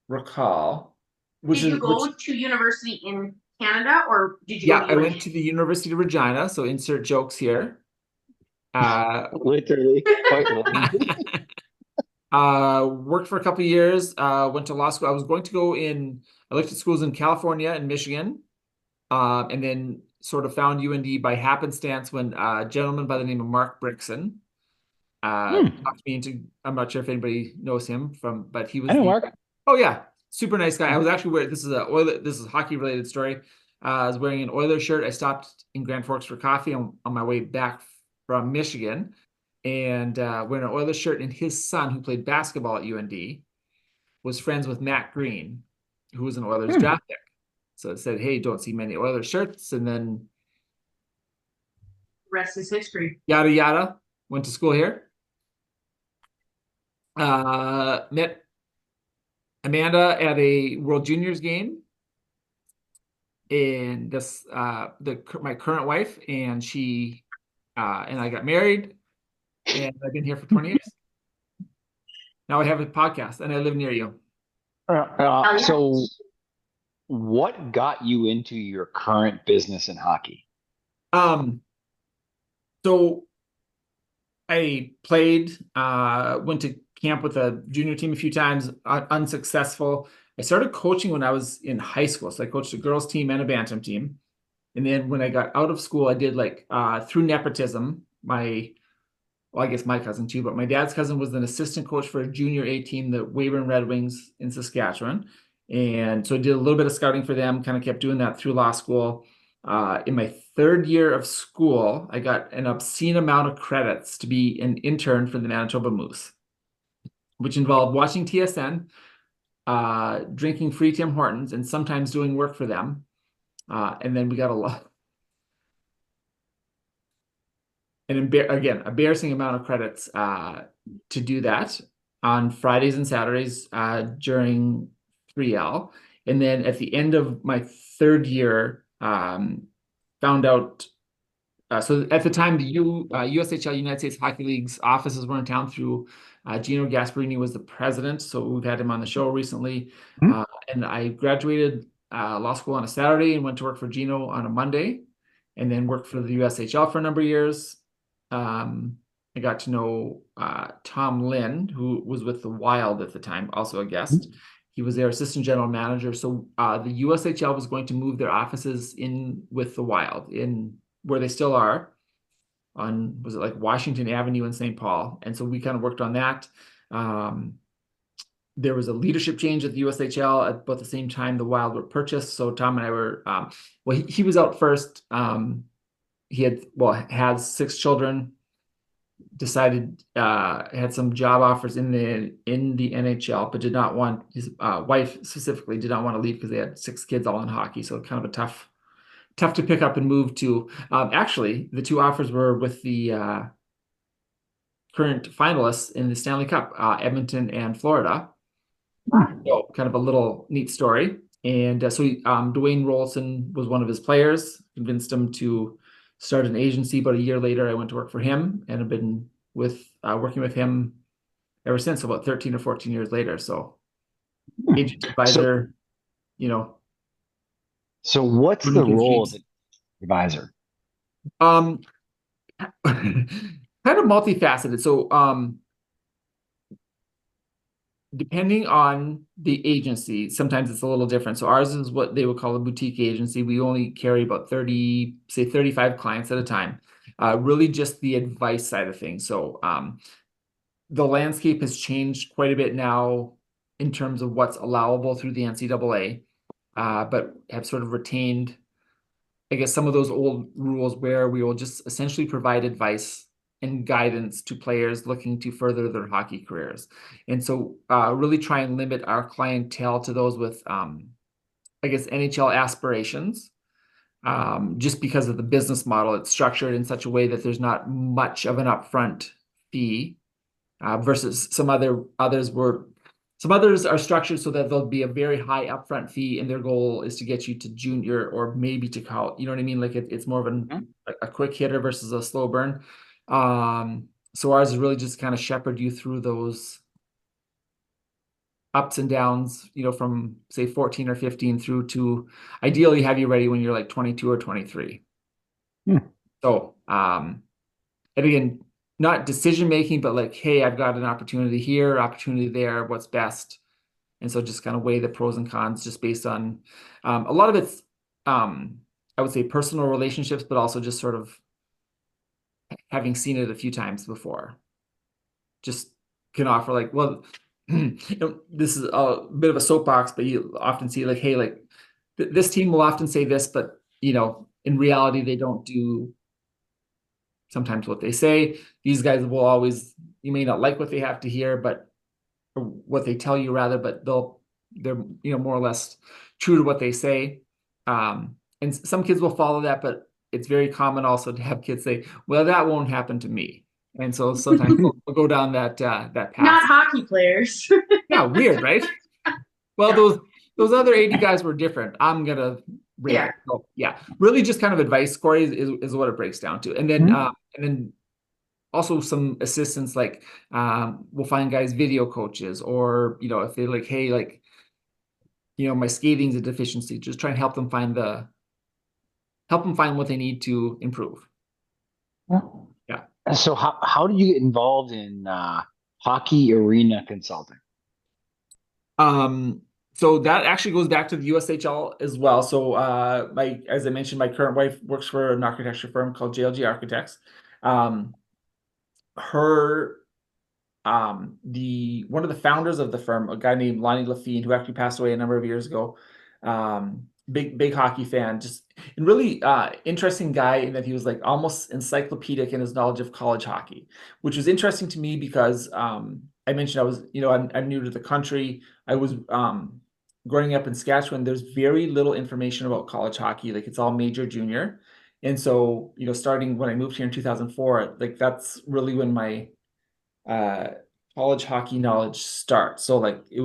recall. Which Did you is go to university in Canada or did you go yeah, to I went UNC? to the University of Regina, so insert jokes here. Literally, quite literally. Worked for a couple of years, went to law school. I was going to go I looked at schools in California and Michigan, and then sort of found UND by happenstance when a gentleman by the name of Mark Brixon talked me into, I'm not sure if anybody knows him but he I was know, Mark. oh yeah, super nice guy. I was actually wearing, this is a hockey related story. I was wearing an Oilers shirt. I stopped in Grand Forks for coffee on my way back from Michigan and wearing an Oilers shirt, and his son, who played basketball at UND, was friends with Matt Green, who was an Oilers draft pick. So it said, hey, don't see many Oilers shirts. And then Rest is history. yada, yada, went to school here. Met Amanda at a World Juniors game. And this, my current wife, and she and I got married, and I've been here for 20 years. Now I have a podcast, and I live near you. So, what got you into your current business in hockey? So I played, went to camp with a junior team a few times, unsuccessful. I started coaching when I was in high school. So I coached a girls team and a bantam team. And then when I got out of school, I did through nepotism, well, I guess my cousin too, but my dad's cousin was an assistant coach for a junior A team, the Weyburn Red Wings in Saskatchewan. And so I did a little bit of scouting for them, kind of kept doing that through law school. In my third year of school, I got an obscene amount of credits to be an intern for the Manitoba Moose, which involved watching TSN, drinking free Tim Hortons, and sometimes doing work for them. And then we got embarrassing amount of credits to do that on Fridays and Saturdays during 3L. And then at the end of my third year, found out. So at the time, the USHL, United States Hockey League's offices were in town through Gino Gasparini was the president. So we've had him on the show recently. And I graduated law school on a Saturday and went to work for Gino on a Monday, and then worked for the USHL for a number of years. I got to know Tom Lynn, who was with the Wild at the time, also a guest. He was their assistant general manager. So the USHL was going to move their offices in with the Wild in where they still are on, was it like Washington Avenue in St. Paul? And so we kind of worked on that. There was a leadership change at the USHL at about the same time the Wild were purchased. So Tom and I were, he was out first. He had 6 children, decided had some job offers in the NHL, but did not want, his wife specifically did not want to leave because they had 6 kids all in hockey. So kind of a tough to pick up and move to. Actually, the 2 offers were with the current finalists in the Stanley Cup, Edmonton and Florida. So kind of a little neat story. And Dwayne Rolson was one of his players, convinced him to start an agency. About a year later, I went to work for him and have been working with him ever since, about 13 or 14 years later. So agent advisor. you know, So what's the running role of sheets. an advisor? Um, kind of multifaceted. So, depending on the agency, sometimes it's a little different. So ours is what they would call a boutique agency. We only carry about 30, say 35 clients at a time. Really just the advice side of things. So, the landscape has changed quite a bit now in terms of what's allowable through the NCAA, but have sort of retained, I guess, some of those old rules where we will just essentially provide advice and guidance to players looking to further their hockey careers. And so really try and limit our clientele to those with, I guess, NHL aspirations. Just because of the business model, it's structured in such a way that there's not much of an upfront fee versus some others are structured so that there'll be a very high upfront fee, and their goal is to get you to junior or maybe to college. You know what I mean? Like it's more of a quick hitter versus a slow burn. So ours is really just kind of shepherd you through those ups and downs, from say 14 or 15 through to ideally have you ready when you're like 22 or 23. Hmm. So, and again, not decision making, but like, hey, I've got an opportunity here, opportunity there, what's best? And so just kind of weigh the pros and cons just based on a lot of it's, I would say, personal relationships, but also just sort of having seen it a few times before. Just can offer like, well, this is a bit of a soapbox, but you often see like, hey, like this team will often say this, but in reality, they don't do sometimes what they say. These guys will always, you may not like what they have to hear, but or what they tell you rather, but they're more or less true to what they say. And some kids will follow that, but it's very common also to have kids say, well, that won't happen to me. And so sometimes we'll go down that path. Not hockey players. Yeah, weird, right? Well, Yeah. those other 80 guys were different. I'm gonna break Yeah. it. So yeah, really just kind of advice, Corey, is what it breaks down to. And then also some assistance like we'll find guys video coaches, or if they're like, hey, like my skating's a deficiency, just try and help them find what they need to improve. Yeah. So how do you get involved in hockey arena consulting? So that actually goes back to the USHL as well. So as I mentioned, my current wife works for an architecture firm called JLG Architects. um her the one of the founders of the firm, a guy named Lonnie Lafine, who actually passed away a number of years ago. Big hockey fan, just and really interesting guy in that he was like almost encyclopedic in his knowledge of college hockey, which was interesting to me because I mentioned I was, I'm new to the country. I was growing up in Saskatchewan. There's very little information about college hockey, like it's all major junior. And so, starting when I moved here in 2004, like that's really when my uh college hockey knowledge start. So like it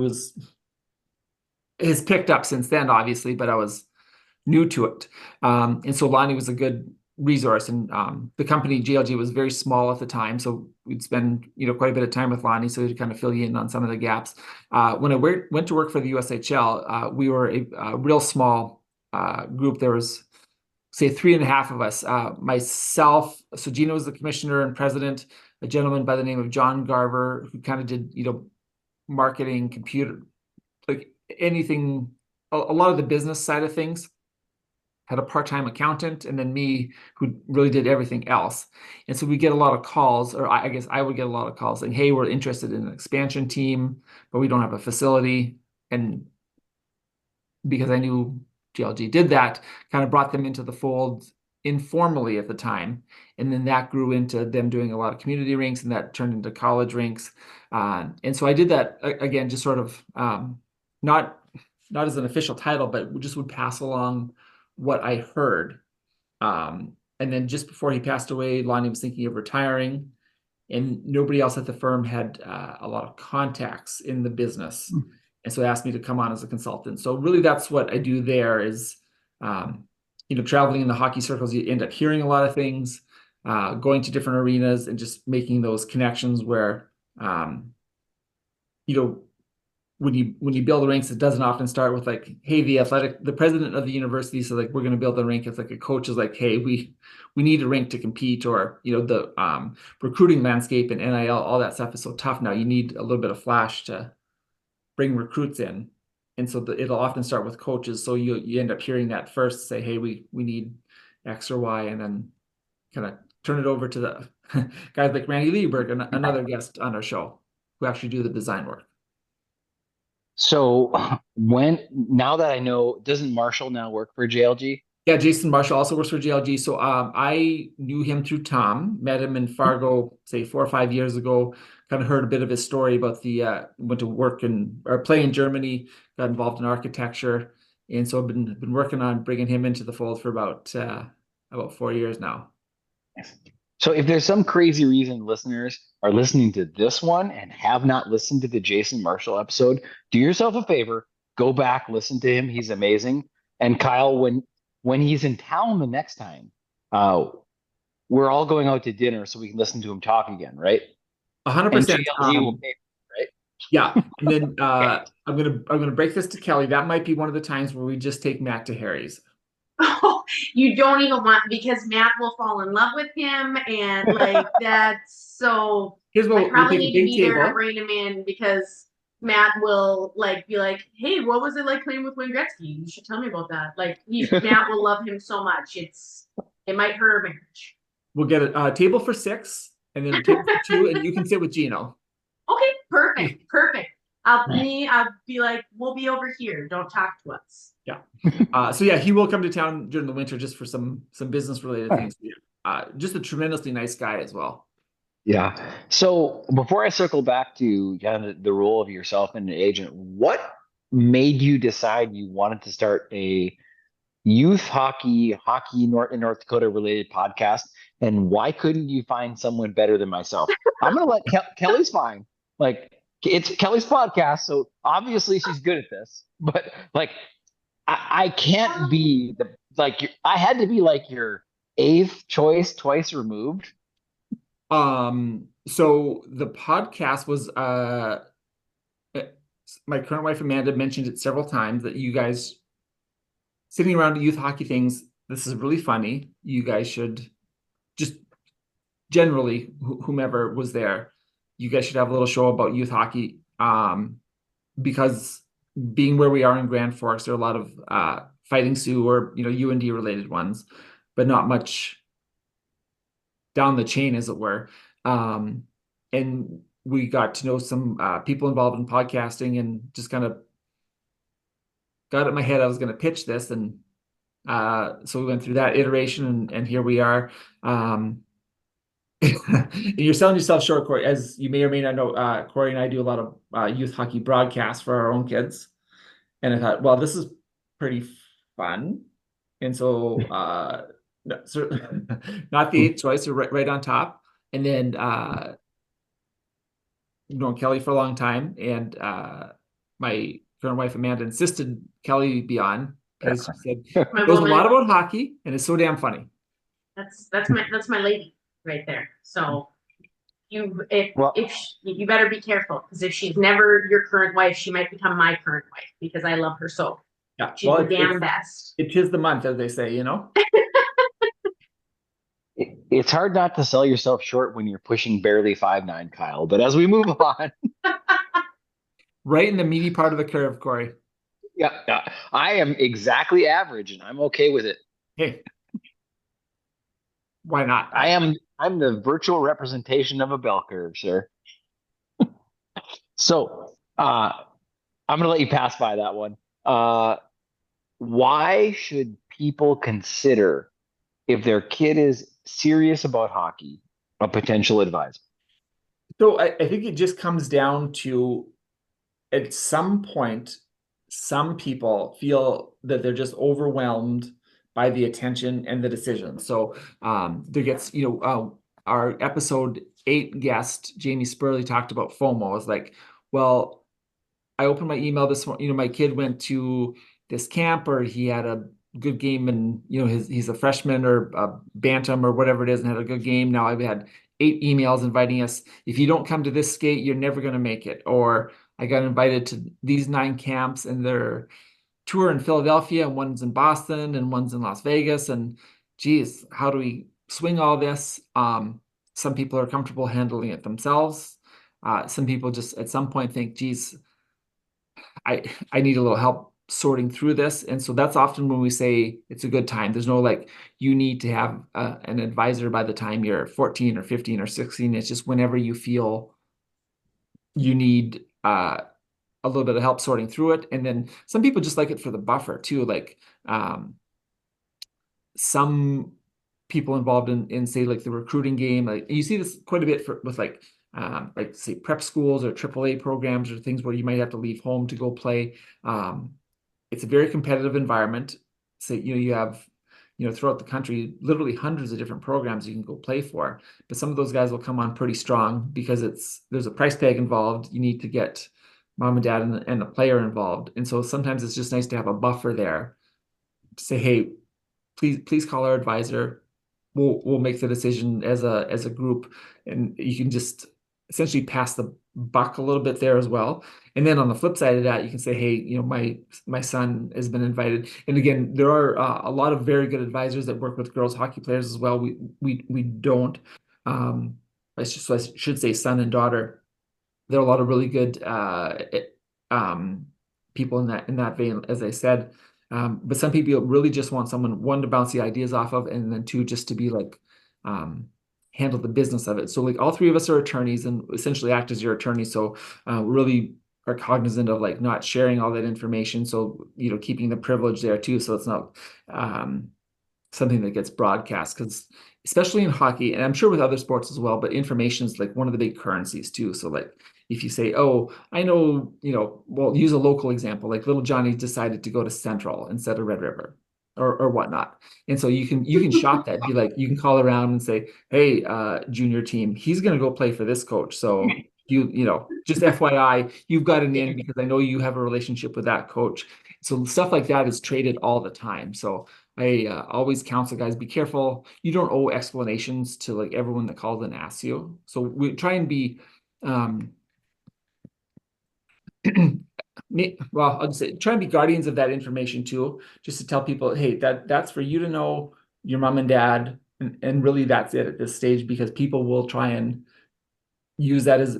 has picked up since then, obviously, but I was new to it. And so Lonnie was a good resource, and the company GLG was very small at the time, so we'd spend quite a bit of time with Lonnie, so to kind of fill you in on some of the gaps. When I went to work for the USHL, we were a real small group. There was, say, three and a half of us. Myself, so Gina was the commissioner and president, a gentleman by the name of John Garver, who kind of did, marketing, computer, like anything, a lot of the business side of things. Had a part-time accountant, and then me, who really did everything else. And so we get a lot of calls, or I guess I would get a lot of calls saying, hey, we're interested in an expansion team, but we don't have a facility. And because I knew GLG did that, kind of brought them into the fold informally at the time. And then that grew into them doing a lot of community rinks, and that turned into college rinks. And so I did that again, just sort of not as an official title, but just would pass along what I heard. And then just before he passed away, Lonnie was thinking of retiring, and nobody else at the firm had a lot of contacts in the business. And so asked me to come on as a consultant. So really that's what I do there is, traveling in the hockey circles, you end up hearing a lot of things, going to different arenas and just making those connections where, you know, when you build the ranks, it doesn't often start with like, hey, the president of the university said like we're going to build a rink. It's like a coach is like, hey, we need a rink to compete, or the recruiting landscape and NIL, all that stuff is so tough now. You need a little bit of flash to bring recruits in, and so it'll often start with coaches. So you end up hearing that first, say, hey, we need X or Y, and then kind of turn it over to the guys like Randy Lieberg, another guest on our show, who actually do the design work. So now that I know, doesn't Marshall now work for JLG? Yeah, Jason Marshall also works for JLG. So I knew him through Tom, met him in Fargo, say 4 or 5 years ago. Kind of heard a bit of his story about went to work or play in Germany, got involved in architecture, and so I've been working on bringing him into the fold for about 4 years now. So if there's some crazy reason listeners are listening to this one and have not listened to the Jason Marshall episode, do yourself a favor, go back, listen to him. He's amazing. And Kyle, when he's in town the next time, we're all going out to dinner so we can listen to him talk again, right? 100%. JLG will pay, right? Yeah, and then Okay. I'm gonna break this to Kelly. That might be one of the times where we just take Matt to Harry's. Oh, you don't even want, because Matt will fall in love with him, and like that's so. Here's what I we'll probably take a need to big be there to table. bring him in, because Matt will like be like, "Hey, what was it like playing with Wayne Gretzky? You should tell me about that." Like Matt will love him so much. It might hurt our marriage. We'll get a table for 6, and then a table for 2, and you can sit with Gino. Okay, perfect. I'll be like, we'll be over here. Don't talk to us. Yeah. So yeah, he will come to town during the winter just for some business related things. Just a tremendously nice guy as well. Yeah. So before I circle back to kind of the role of yourself and an agent, what made you decide you wanted to start a youth hockey in North Dakota related podcast? And why couldn't you find someone better than myself? I'm going to let Kelly's fine. Like, it's Kelly's podcast, so obviously she's good at this. But like, I can't be I had to be like your 8th choice twice removed. So the podcast was my current wife Amanda mentioned it several times that you guys sitting around youth hockey things, this is really funny. You guys should just generally whomever was there, you guys should have a little show about youth hockey. Because being where we are in Grand Forks, there are a lot of Fighting Sioux or UND related ones, but not much down the chain, as it were. And we got to know some people involved in podcasting, and just kind of got it in my head I was going to pitch this, and so we went through that iteration, and here we are. You're selling yourself short, Corey. As you may or may not know, Corey and I do a lot of youth hockey broadcasts for our own kids. And I thought, well, this is pretty fun. And so, no, not the 8th choice, or right on top. And then, known Kelly for a long time. And my current wife, Amanda, insisted Kelly be on, because she said, knows a lot about hockey and is so damn funny. That's my lady right there. So you better be careful, because if she's never your current wife, she might become my current wife, because I love her so. Yeah, she's the damn best. It is the month, as they say, It's hard not to sell yourself short when you're pushing barely 5'9", Kyle. But as we move on, right in the meaty part of the curve, Corey. Yeah, I am exactly average, and I'm okay with it. Hey, why not? I'm the virtual representation of a bell curve, sir. So I'm gonna let you pass by that one. Why should people consider, if their kid is serious about hockey, a potential advisor? So I think it just comes down to, at some point, some people feel that they're just overwhelmed by the attention and the decision. So there gets, our episode 8 guest, Jamie Spurley, talked about FOMO. It's like, well, I opened my email this morning, my kid went to this camp, or he had a good game, and he's a freshman or a bantam or whatever it is, and had a good game. Now I've had 8 emails inviting us. If you don't come to this skate, you're never going to make it. Or I got invited to these 9 camps, and they're tour in Philadelphia, and one's in Boston, and one's in Las Vegas. And geez, how do we swing all this? Some people are comfortable handling it themselves. Some people just at some point think, geez, I need a little help sorting through this. And so that's often when we say it's a good time. There's no like, you need to have an advisor by the time you're 14 or 15 or 16. It's just whenever you feel you need a little bit of help sorting through it. And then some people just like it for the buffer too. Like some people involved in say like the recruiting game, like you see this quite a bit with like say prep schools or AAA programs or things where you might have to leave home to go play. It's a very competitive environment. So you have throughout the country literally hundreds of different programs you can go play for, but some of those guys will come on pretty strong because there's a price tag involved. You need to get mom and dad and the player involved, and so sometimes it's just nice to have a buffer there to say, hey, please call our advisor. We'll make the decision as a group, and you can just essentially pass the buck a little bit there as well. And then on the flip side of that, you can say, hey, my son has been invited. And again, there are a lot of very good advisors that work with girls hockey players as well. We don't. I should say son and daughter. There are a lot of really good people in that vein, as I said. But some people really just want someone, one, to bounce the ideas off of, and then two, just to be like handle the business of it. So like all three of us are attorneys and essentially act as your attorney. So really are cognizant of like not sharing all that information. So keeping the privilege there too. So it's not something that gets broadcast, because especially in hockey, and I'm sure with other sports as well, but information is like one of the big currencies too. So like if you say, oh, I know, well, use a local example, like little Johnny decided to go to Central instead of Red River or whatnot. And so you can shop that, be like, you can call around and say, hey, junior team, he's going to go play for this coach. So just FYI, you've got an in because I know you have a relationship with that coach. So stuff like that is traded all the time. So I always counsel guys, be careful. You don't owe explanations to like everyone that calls and asks you. So we try and be, well, I'll just say, try and be guardians of that information too, just to tell people, hey, that's for you to know, your mom and dad, and really that's it at this stage, because people will try and use that as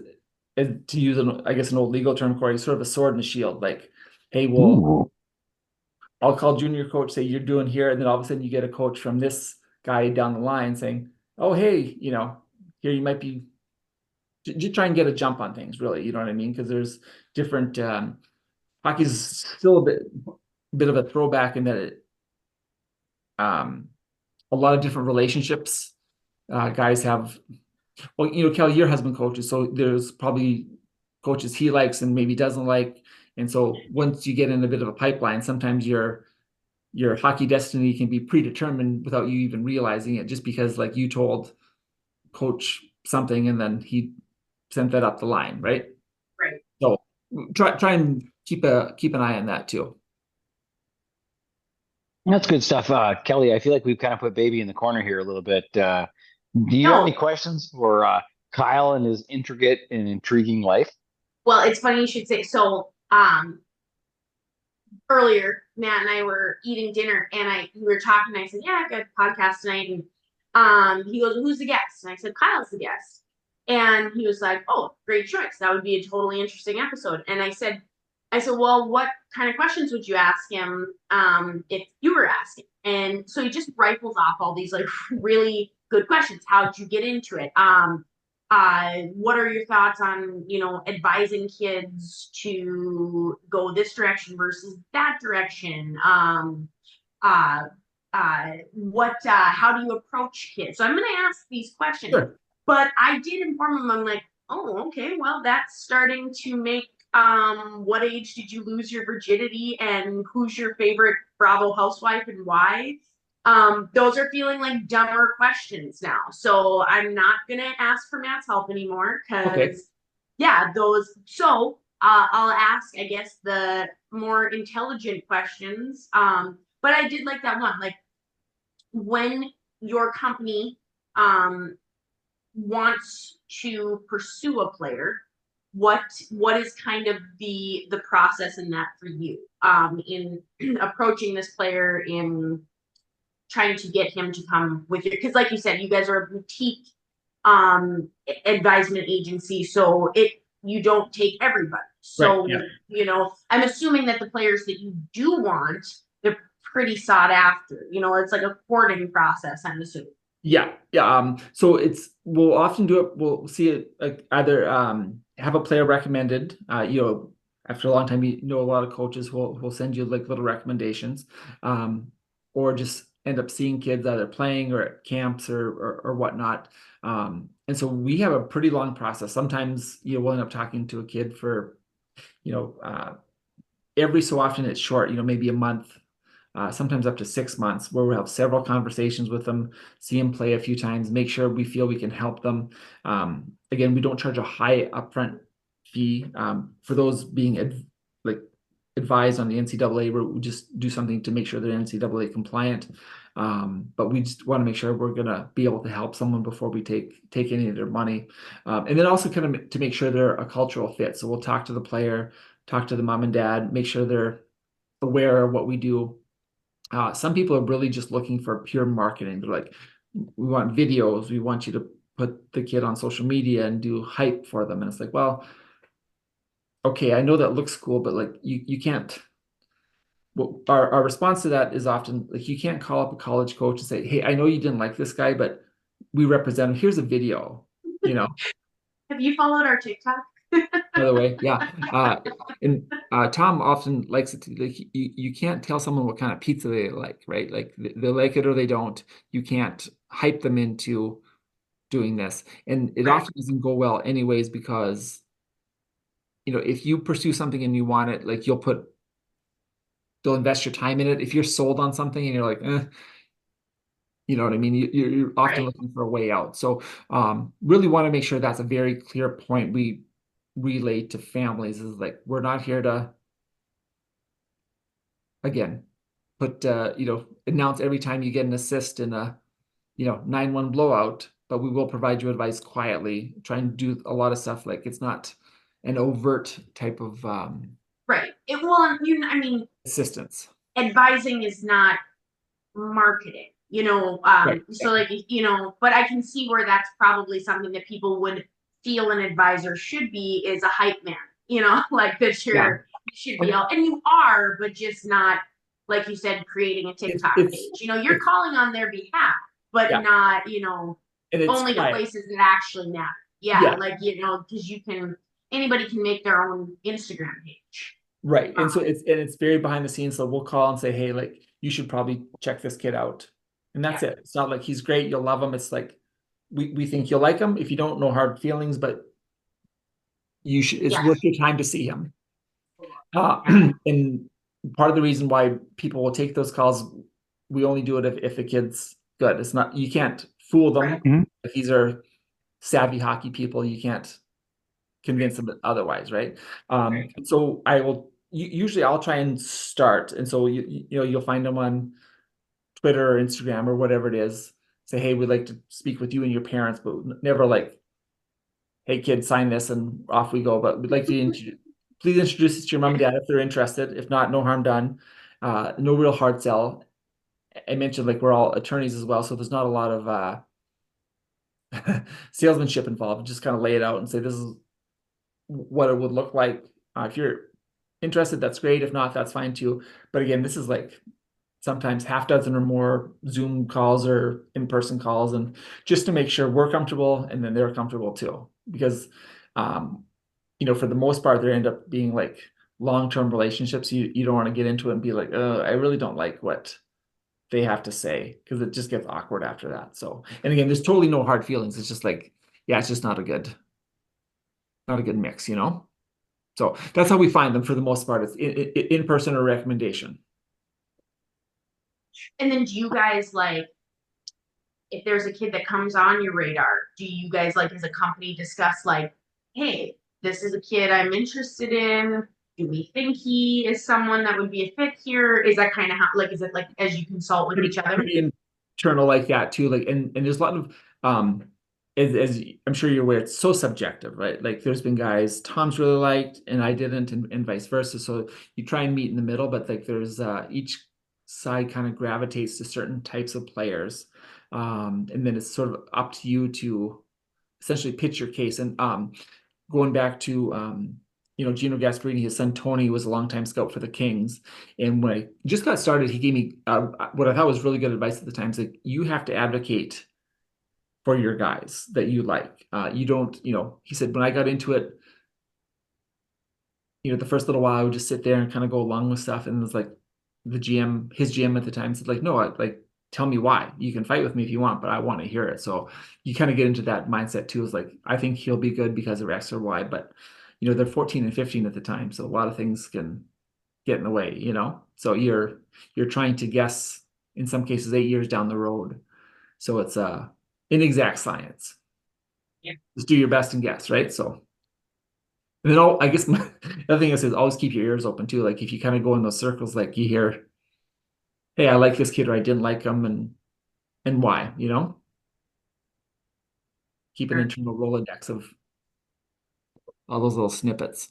to use I guess an old legal term, Corey, sort of a sword and a shield. Like, hey, well, Ooh. I'll call junior coach, say you're doing here, and then all of a sudden you get a coach from this guy down the line saying, oh, hey, here you might be, just try and get a jump on things, really. You know what I mean? Because there's different, hockey's still a bit of a throwback in that a lot of different relationships guys have. Well, Kelly, your husband coaches, so there's probably coaches he likes and maybe doesn't like. And so once you get in a bit of a pipeline, sometimes your hockey destiny can be predetermined without you even realizing it, just because like you told coach something and then he sent that up the line, right? Right. So try and keep an eye on that too. That's good stuff. Kelly, I feel like we've kind of put baby in the corner here a little bit. Do you have any No, questions for Kyle and his intricate and intriguing life? well, it's funny you should say. So, earlier, Matt and I were eating dinner, and we were talking. And I said, "Yeah, I got a podcast tonight." And he goes, "Who's the guest?" And I said, "Kyle's the guest." And he was like, "Oh, great choice. That would be a totally interesting episode." And I said, "Well, what kind of questions would you ask him if you were asking?" And so he just rifles off all these like really good questions. How did you get into it? What are your thoughts on advising kids to go this direction versus that direction? Uh, what how do you approach kids? So I'm going to ask these questions, Sure. but I did inform him. I'm like, oh, okay, well, that's starting to make what age did you lose your virginity, and who's your favorite Bravo housewife and why? Those are feeling like dumber questions now. So I'm not gonna ask for Matt's help anymore, Okay. because yeah, those. So I'll ask, I guess, the more intelligent questions. But I did like that one. Like, when your company wants to pursue a player, what is kind of the process in that for you, in approaching this player, in trying to get him to come with you? Because like you said, you guys are a boutique advisement agency, so you don't take everybody. Right. So, Yeah. I'm assuming that the players that you do want, they're pretty sought after. It's like a courting process, I'm assuming. Yeah. Yeah. So we'll often do it. We'll see it like either have a player recommended. After a long time, a lot of coaches will send you like little recommendations, or just end up seeing kids either playing or at camps or whatnot. And so we have a pretty long process. Sometimes we'll end up talking to a kid for, every so often it's short, maybe a month, sometimes up to 6 months, where we'll have several conversations with them, see them play a few times, make sure we feel we can help them. Again, we don't charge a high upfront fee for those being advised on the NCAA. We just do something to make sure they're NCAA compliant. But we just want to make sure we're going to be able to help someone before we take any of their money. And then also kind of to make sure they're a cultural fit. So we'll talk to the player, talk to the mom and dad, make sure they're aware of what we do. Some people are really just looking for pure marketing. They're like, we want videos. We want you to put the kid on social media and do hype for them. And it's like, well, okay, I know that looks cool, but like you can't. Well, our response to that is often like, you can't call up a college coach and say, hey, I know you didn't like this guy, but we represent him. Here's a video, Have you followed our TikTok? by the way. Yeah. And Tom often likes it to, like, you can't tell someone what kind of pizza they like, right? Like they like it or they don't. You can't hype them into doing this. And it Right. often doesn't go well anyways, because if you pursue something and you want it, like they'll invest your time in it. If you're sold on something and you're like, you know what I mean? You're often Right. looking for a way out. So really want to make sure that's a very clear point we relay to families, is like, we're not here to, again, put, announce every time you get an assist in a, 9-1 blowout, but we will provide you advice quietly, try and do a lot of stuff. Like, it's not an overt type of Right. Well, I mean, assistance. advising is not marketing, Right. so like, but I can see where that's probably something that people would feel an advisor should be, is a hype man, like that Yeah. you should be out, and you are, but just not, like you said, creating a It's TikTok it's page. You're it's calling on their behalf, but yeah, not, and it's only the quiet. places that actually matter. Yeah, Yeah. like, because anybody can make their own Instagram page. Right. And so it's very behind the scenes. So we'll call and say, hey, like, you should probably check this kid out. And that's Yeah. it. It's not like he's great, you'll love him. It's like, we think you'll like him. If you don't, no hard feelings, but it's Yeah. worth your time to see him. Yeah. And part of the reason why people will take those calls, we only do it if the kid's good. It's not, you can't fool them. Right. If these are savvy hockey people, you can't convince them otherwise, right? So usually I'll try and start. And so you'll find them on Twitter or Instagram or whatever it is. Say, hey, we'd like to speak with you and your parents, but never like, hey, kid, sign this and off we go. But we'd like to please introduce us to your mom and dad if they're interested. If not, no harm done. No real hard sell. I mentioned, like, we're all attorneys as well, so there's not a lot of salesmanship involved. Just kind of lay it out and say, this is what it would look like. If you're interested, that's great. If not, that's fine too. But again, this is like sometimes half dozen or more Zoom calls or in-person calls, and just to make sure we're comfortable and then they're comfortable too. Because for the most part, they end up being like long-term relationships. You don't want to get into it and be like, oh, I really don't like what they have to say, because it just gets awkward after that. So, and again, there's totally no hard feelings. It's just like, yeah, it's just not a good mix. So that's how we find them for the most part. It's in person or recommendation. And then do you guys, like, if there's a kid that comes on your radar, do you guys, like, as a company, discuss, like, hey, this is a kid I'm interested in. Do we think he is someone that would be a fit here? Is that kind of how, like, is it like as you consult with each other? Pretty internal like that too. Like, and there's a lot of as I'm sure you're aware, it's so subjective, right? Like there's been guys Tom's really liked and I didn't, and vice versa. So you try and meet in the middle, but like there's each side kind of gravitates to certain types of players. And then it's sort of up to you to essentially pitch your case. And going back to Gino Gasparini, his son Tony was a longtime scout for the Kings, and when I just got started, he gave me what I thought was really good advice at the time. Is like you have to advocate for your guys that you like. You don't, he said when I got into it, the first little while I would just sit there and kind of go along with stuff, and it was like his GM at the time said like, no, like tell me why. You can fight with me if you want, but I want to hear it. So you kind of get into that mindset too. Is like I think he'll be good because of X or Y, but they're 14 and 15 at the time, so a lot of things can get in the way. So you're trying to guess in some cases 8 years down the road. So it's inexact science. Yeah. Just do your best and guess, right? So and then I guess the other thing is always keep your ears open too. Like if you kind of go in those circles, like you hear, hey, I like this kid or I didn't like him and why. Keep an Sure. internal Rolodex of all those little snippets.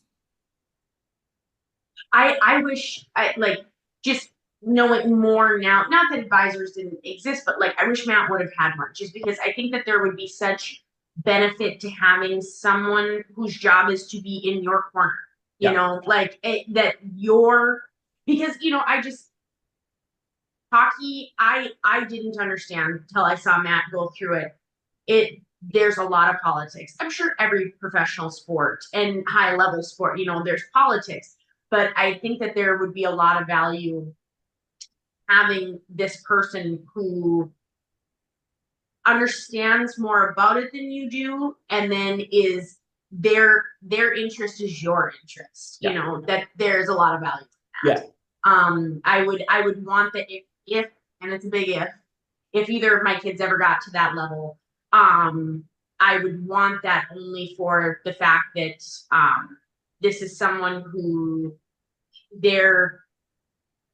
I wish I like just knowing more now, not that advisors didn't exist, but like I wish Matt would have had one just because I think that there would be such benefit to having someone whose job is to be in your corner, Yeah. like that you're because I just hockey I didn't understand until I saw Matt go through it. There's a lot of politics. I'm sure every professional sport and high level sport, there's politics, but I think that there would be a lot of value having this person who understands more about it than you do, and then is their interest is your interest. Yeah. That there's a lot of value in that. Yeah. I would want that if and it's a big if either of my kids ever got to that level, I would want that only for the fact that this is someone who they're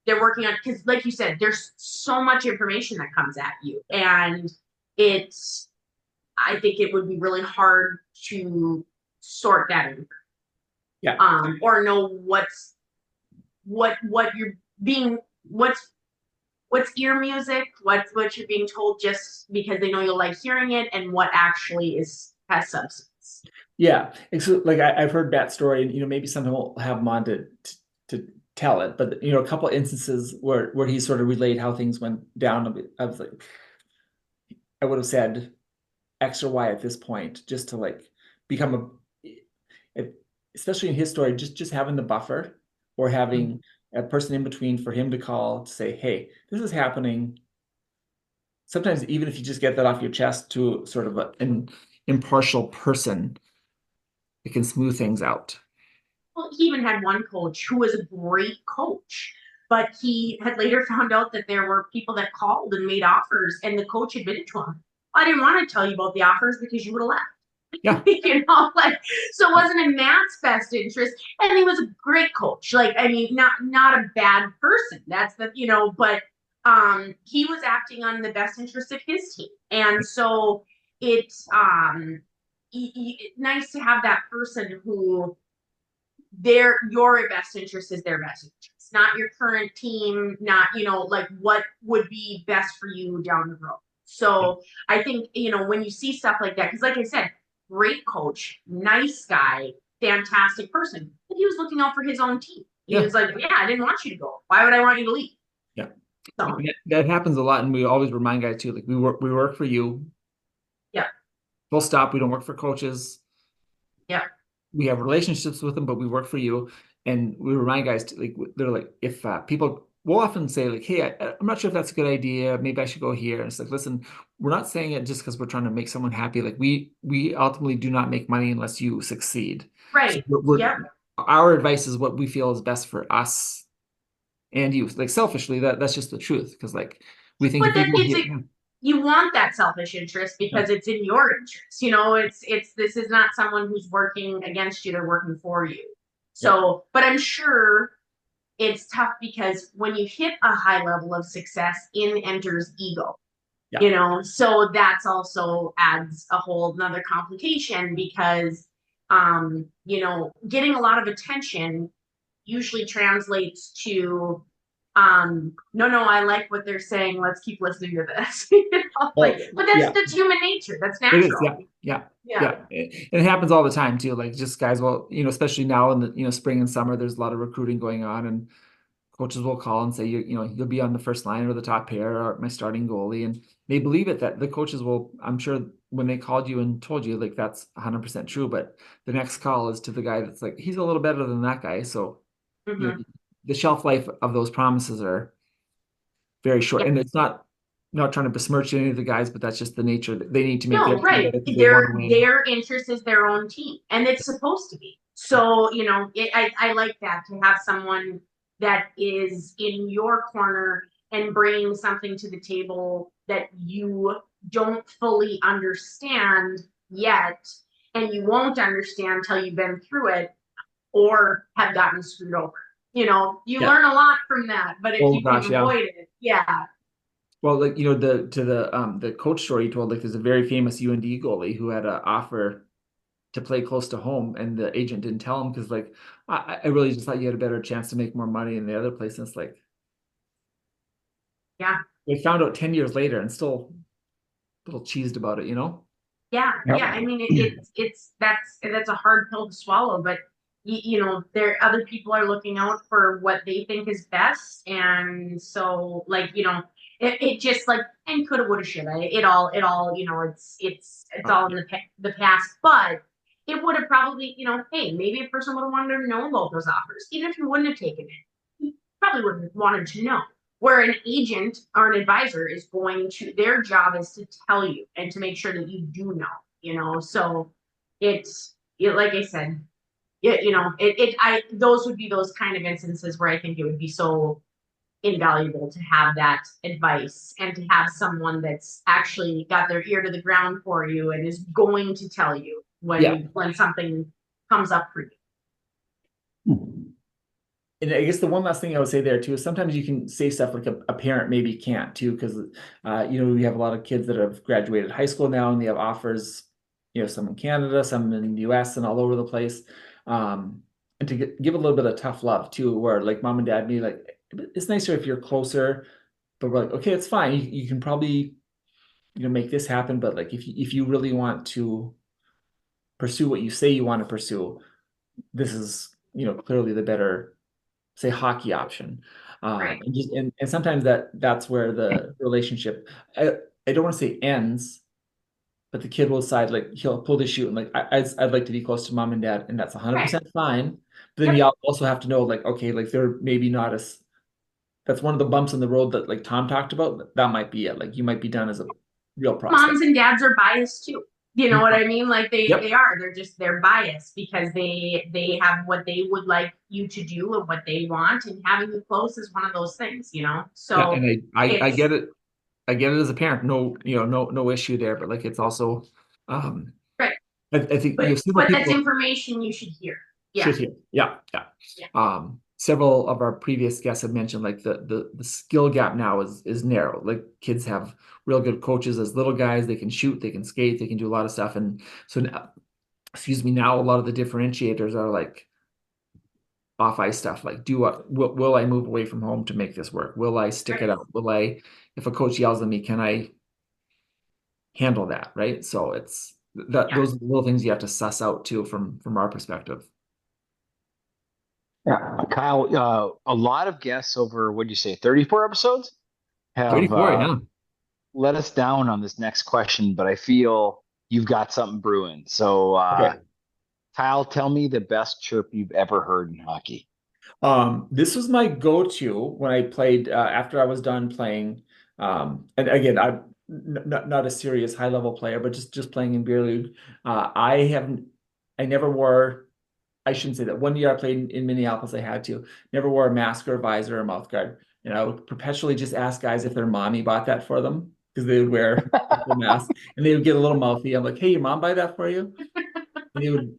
working on, because like you said, there's so much information that comes at you, and I think it would be really hard to sort that in, Yeah. or know what you're being what's ear music, what you're being told just because they know you'll like hearing it, and what actually has substance. Yeah. And so like I've heard that story, and maybe someone will have him on to tell it, but a couple instances where he sort of relayed how things went down. I was like, I would have said X or Y at this point, just to like become especially in his story, just having the buffer or having a person in between for him to call to say, hey, this is happening. Sometimes even if you just get that off your chest to sort of an impartial person, it can smooth things out. Well, he even had one coach who was a great coach, but he had later found out that there were people that called and made offers, and the coach admitted to him, I didn't want to tell you about the offers because you would have left. Yeah. So it wasn't in Matt's best interest, and he was a great coach. Like, I mean, not a bad person. That's but he was acting on the best interest of his team, and so it's nice to have that person who your best interest is their best interest, not your current team, not like what would be best for you down the road. So I think when you see stuff like that, because like I said, great coach, nice guy, fantastic person, but he was looking out for his own team. He was like, yeah, I didn't want you to go, why would I want you to leave? Yeah. So that happens a lot, and we always remind guys too, like we work for you. Yeah. Full stop. We don't work for coaches. Yeah. We have relationships with them, but we work for you. And we remind guys to they're like, if people will often say like, hey, I'm not sure if that's a good idea. Maybe I should go here. And it's like, listen, we're not saying it just because we're trying to make someone happy. Like we ultimately do not make money unless you succeed. Right. So Yep. Our advice is what we feel is best for us and you. Like selfishly, that's just the truth. Because like we think But if we then you want that selfish interest because it's in your interest. This is not someone who's working against you, they're working for you. So, but I'm sure it's tough because when you hit a high level of success, in enters ego. Yeah. you know, so that's also adds a whole another complication because, you know, getting a lot of attention usually translates to, no, I like what they're saying. Let's keep listening to this. You know, like, Oh, but yeah, that's human nature. That's it is. Yeah, natural. yeah, Yeah. yeah. It happens all the time too. Like just guys, well, you know, especially now in the, you know, spring and summer, there's a lot of recruiting going on, and coaches will call and say, you know, you'll be on the first line or the top pair or my starting goalie. And they believe it, that the coaches will, I'm sure when they called you and told you, like, that's 100% true. But the next call is to the guy that's like, he's a little better than that guy. So, you know, Hmm. the shelf life of those promises are very short. Yeah. And it's not trying to besmirch any of the guys, but that's just the nature. They need to make their No, team right. better because they want to win. Their interest is their own team, and it's supposed to be. Yeah. So, you know, I like that to have someone that is in your corner and bringing something to the table that you don't fully understand yet, and you won't understand till you've been through it or have gotten screwed over. You know, you Yeah. learn a lot from that, but if Oh you can gosh, yeah. avoid it, yeah, Well, like, you know, the coach story you told, like, there's a very famous UND goalie who had an offer to play close to home, and the agent didn't tell him because, like, I really just thought you had a better chance to make more money in the other place. And it's like yeah. they found out 10 years later and still a little cheesed about it, you know? Yeah, Yep. yeah. I mean, it's that's a hard pill to swallow, but you know, there other people are looking out for what they think is best, and so like you know, it just like and coulda, woulda, shoulda. It all you know, it's Oh, all in the past, but it would have probably you know, hey, maybe a person would have wanted to know about those offers, even if you wouldn't have taken it probably would have wanted to know. Where an agent or an advisor is going to, their job is to tell you and to make sure that you do know, you know. So it's like I said, you know, those would be those kind of instances where I think it would be so invaluable to have that advice and to have someone that's actually got their ear to the ground for you and is going to tell you yeah. when something comes up for you. And I guess the one last thing I would say there too is sometimes you can say stuff like a parent maybe can't too, because you know, we have a lot of kids that have graduated high school now and they have offers, you know, some in Canada, some in the US and all over the place. And to give a little bit of tough love too, where like mom and dad be like, it's nicer if you're closer, but we're like, okay, it's fine. You can probably, you know, make this happen, but like if you really want to pursue what you say you want to pursue, this is, you know, clearly the better, say, hockey option. Right. And sometimes that's where the relationship, I don't want to say ends, but the kid will decide like he'll pull the shoot and like I'd like to be close to mom and dad, and that's Right. 100% fine. But then Yep. you also have to know like, okay, like they're maybe not as, that's one of the bumps in the road that like Tom talked about. That might be it. Like you might be done as a real prospect. Moms and dads are biased too. You know what I mean? Like they Yep. are. They're biased because they have what they would like you to do and what they want, and having you close is one of those things, you know. Yeah, So and I it's get it. I get it as a parent. No, you know, no issue there. But like it's also, um, right. I think you know several But that's people information you should hear. Yeah. should hear. Yeah, yeah. Yeah. Several of our previous guests have mentioned like the skill gap now is narrow. Like kids have real good coaches as little guys. They can shoot, they can skate, they can do a lot of stuff. And so now, excuse me, now a lot of the differentiators are like off ice stuff. Like, will I move away from home to make this work? Will I stick it Right. out? Will I, if a coach yells at me, can I handle that? Right. So it's that Yeah. those are the little things you have to suss out too from our perspective. Yeah, Kyle, a lot of guests over, what do you say, 34 episodes have 34, yeah. let us down on this next question, but I feel you've got something brewing. So, Okay. Kyle, tell me the best chirp you've ever heard in hockey. This was my go-to when I played after I was done playing. And again, I'm not a serious high-level player, but just playing in beer league. I never wore. I shouldn't say that. One year I played in Minneapolis, I had to never wore a mask or a visor or mouth guard. And I would perpetually just ask guys if their mommy bought that for them because they would wear a full mask and they would get a little mouthy. I'm like, hey, your mom buy that for you? And he would.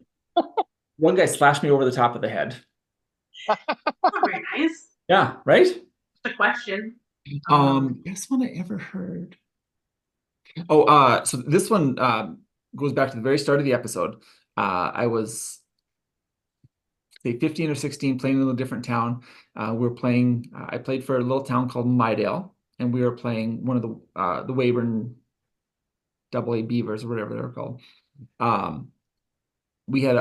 One guy slashed me over the top of the head. Not very nice. Yeah, right. Just a question. Best one I ever heard. So this one goes back to the very start of the episode. I was say 15 or 16 playing in a different town. We're playing. I played for a little town called Mydale, and we were playing one of the Weyburn Double A Beavers or whatever they're called. Um, we had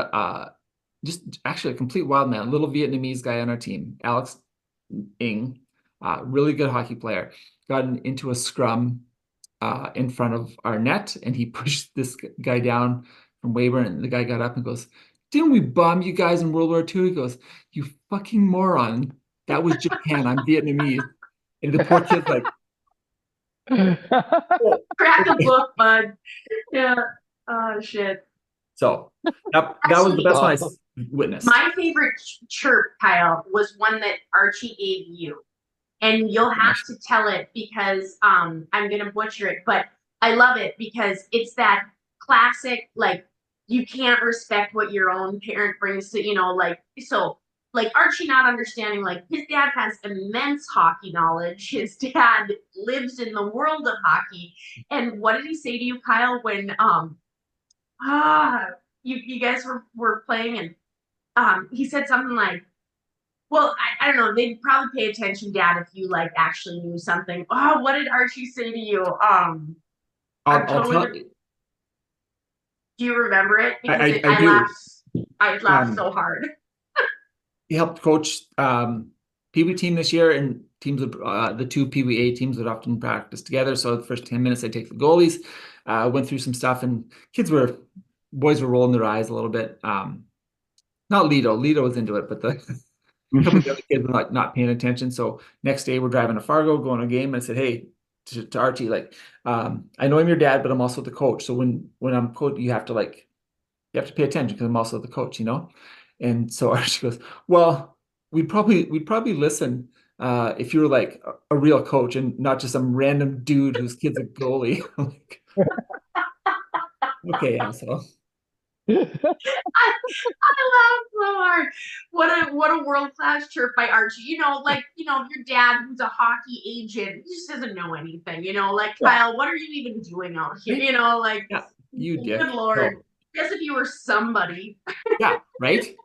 just actually a complete wild man, a little Vietnamese guy on our team, Alex Ng, really good hockey player. Got into a scrum in front of our net, and he pushed this guy down from Weyburn, and the guy got up and goes, "Didn't we bomb you guys in World War II?" He goes, "You fucking moron. That was Japan. I'm Vietnamese." And the poor kid's like, "Oh, Crack a okay." book, bud. Yeah. Oh shit. So that was the Actually, best one I Oh. witnessed. my favorite chirp, Kyle, was one that Archie gave you. And you'll have to tell it because I'm gonna butcher it, but I love it because it's that classic, like, you can't respect what your own parent brings to, like Archie not understanding, like, his dad has immense hockey knowledge. His dad lives in the world of hockey. And what did he say to you, Kyle, when ah you guys were playing, and he said something like, well, I don't know. They'd probably pay attention, Dad, if you like actually knew something. Oh, what did Archie say to you? I'm I'll totally. tell. Do you remember it? Because I I do. laughed. I laughed Um, so hard. he helped coach Pee Wee team this year, and teams would the two Pee Wee A teams would often practice together. So the first 10 minutes, I take the goalies, went through some stuff, and boys were rolling their eyes a little bit. Not Lido was into it, but the a couple of the other kids were like not paying attention. So next day we're driving to Fargo, going to a game, and I said, "Hey, to Archie, like, I know I'm your dad, but I'm also the coach. So when I'm coach, you have to pay attention because I'm also the coach, you know." And so Archie goes, "Well, we'd probably listen if you were like a real coach and not just some random dude whose kid's a goalie." I'm like, okay, asshole. I laughed so hard. What a world class chirp by Archie. Your dad who's a hockey agent, he just doesn't know anything. Like, Yeah, Kyle, what are you even doing out here? right. Like, Yeah, you good dick. lord. So Guess if you were somebody. yeah, right.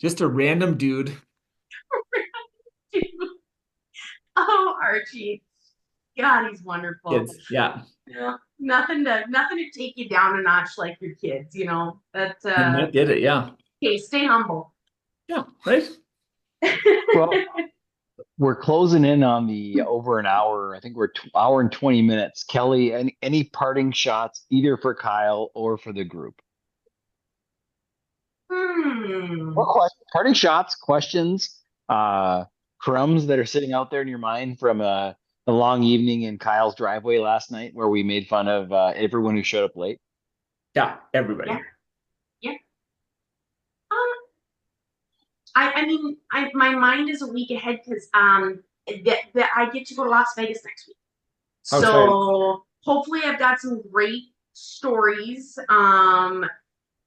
Just a random dude. Oh, Archie. God, he's wonderful. Kids. Yeah. Yeah. Nothing to take you down a notch like your kids. That And that did it. Yeah. okay, stay humble. Yeah. Right. Well, we're closing in on the over an hour. I think we're hour and 20 minutes. Kelly, any parting shots either for Kyle or for the group? Or Hmm. parting shots, questions, crumbs that are sitting out there in your mind from the long evening in Kyle's driveway last night where we made fun of everyone who showed up late. Yeah. Yeah. Everybody. Yeah. Um, my mind is a week ahead because that I get to go to Las Vegas next week. How exciting. So hopefully I've got some great stories.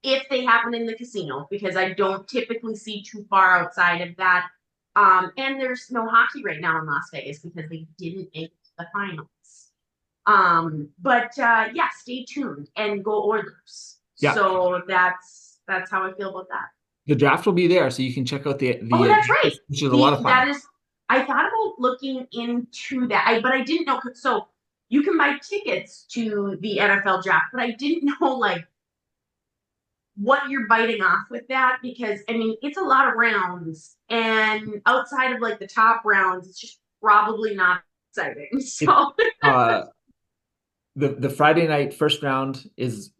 If they happen in the casino, because I don't typically see too far outside of that. And there's no hockey right now in Las Vegas because they didn't make the finals. But yeah, stay tuned and go Oilers. Yeah. So that's how I feel about that. The draft will be there, so you can check out the Oh, that's right. which is a lot of fun. That is, I thought about looking into that, but I didn't know. So you can buy tickets to the NFL draft, but I didn't know like what you're biting off with that, because it's a lot of rounds, and outside of like the top rounds, it's just probably not exciting. It, So uh, the Friday night first round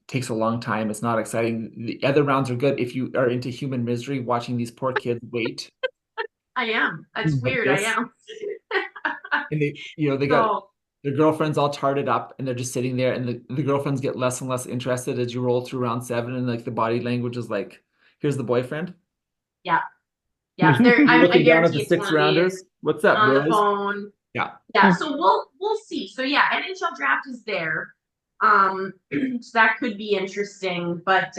takes a long time. It's not exciting. The other rounds are good if you are into human misery, watching these poor kids wait I am. That's like weird. I this. am. And they got So their girlfriends all charted up, and they're just sitting there, and the girlfriends get less and less interested as you roll through round 7, and like the body language is like, here's the boyfriend. yeah, yeah. There, You're I looking down at guarantee the it's six one of these rounders. What's up, on the bros? phone. Yeah. Yeah. So we'll see. So yeah, NHL draft is there. So that could be interesting, but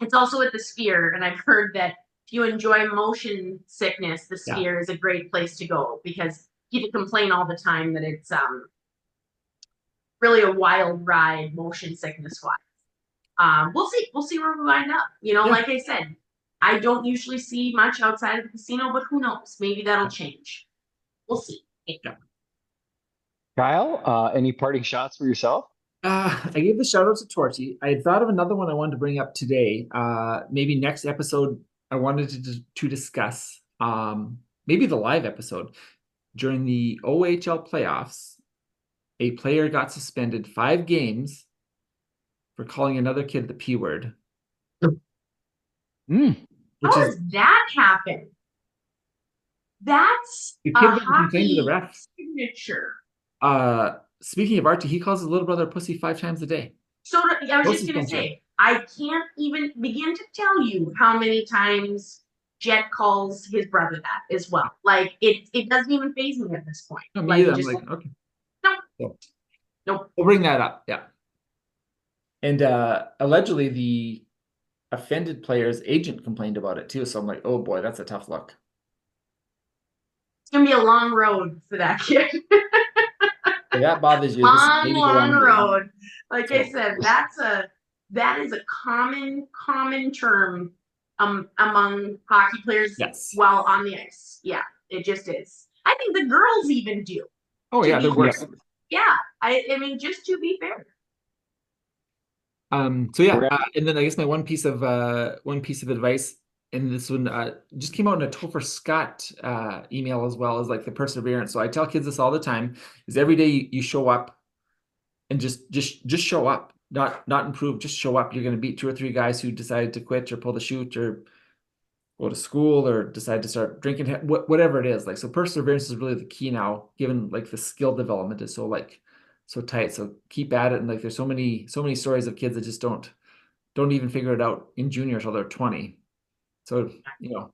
it's also at the Sphere, and I've heard that if you enjoy motion sickness, the Yeah. Sphere is a great place to go because people complain all the time that it's really a wild ride motion sickness wise. We'll see where we wind up. You know, Yeah. like I said, I don't usually see much outside of the casino, but who knows? Maybe that'll change. We'll see. Yeah. Kyle, any parting shots for yourself? I gave the shout out to Torty. I had thought of another one I wanted to bring up today. Maybe next episode I wanted to discuss. Maybe the live episode. During the OHL playoffs, a player got suspended 5 games for calling another kid the P word. Mm. How does that happen? That's the a kid complained to the hockey ref. signature. Speaking of Artie, he calls his little brother a pussy 5 times a day. So I was No just gonna suspension. say, I can't even begin to tell you how many times Jet calls his brother that as well. Like it doesn't even faze me at this point. No, me Like either. I'm just like, okay. nope. So, Nope. we'll bring that up. Yeah. And allegedly the offended player's agent complained about it too. So I'm like, oh boy, that's a tough look. It's gonna be a long road for that kid. If that bothers you, long road. road. Like I said, that is a common term among hockey players Yes. while on the ice. Yeah, it just is. I think the girls even do. Oh yeah, they're worse. Yeah, I mean, just to be fair. So yeah, and then I guess my one piece of advice, and this one just came out in a Topher Scott email as well, as like the perseverance. So I tell kids this all the time: is every day you show up, and just show up, not improve, just show up. You're going to beat 2 or 3 guys who decided to quit or pull the chute or go to school or decide to start drinking, whatever it is. Like, so perseverance is really the key now, given like the skill development is so tight. So keep at it. And like, there's so many stories of kids that just don't even figure it out in junior till they're 20. So, you know,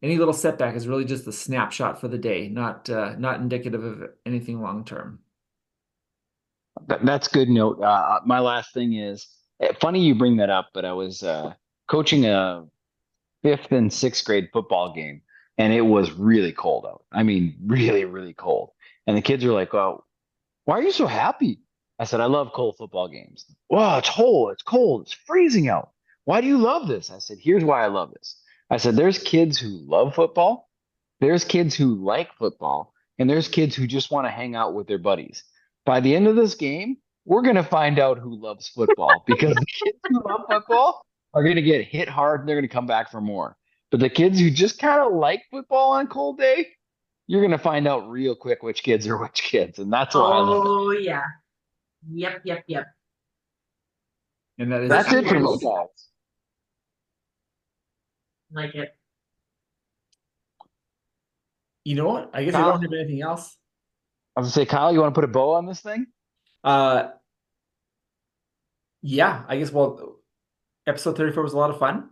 any little setback is really just the snapshot for the day, not indicative of anything long term. That's good note. My last thing is funny you bring that up, but I was coaching a 5th and 6th grade football game, and it was really cold out. I mean, really, really cold. And the kids are like, "Oh, why are you so happy?" I said, "I love cold football games." "Well, it's cold. It's cold. It's freezing out. Why do you love this?" I said, "Here's why I love this." I said, "There's kids who love football. There's kids who like football, and there's kids who just want to hang out with their buddies. By the end of this game, we're going to find out who loves football because the kids who love football are going to get hit hard and they're going to come back for more. But the kids who just kind of like football on a cold day, you're going to find out real quick which kids are which kids. And that's why I love it. Oh, yeah. Yep. And That's it for me, guys. Like it. You know what? I guess I Kyle, don't have anything else. I was going to say, Kyle, you want to put a bow on this thing? Yeah, I guess, well, episode 34 was a lot of fun.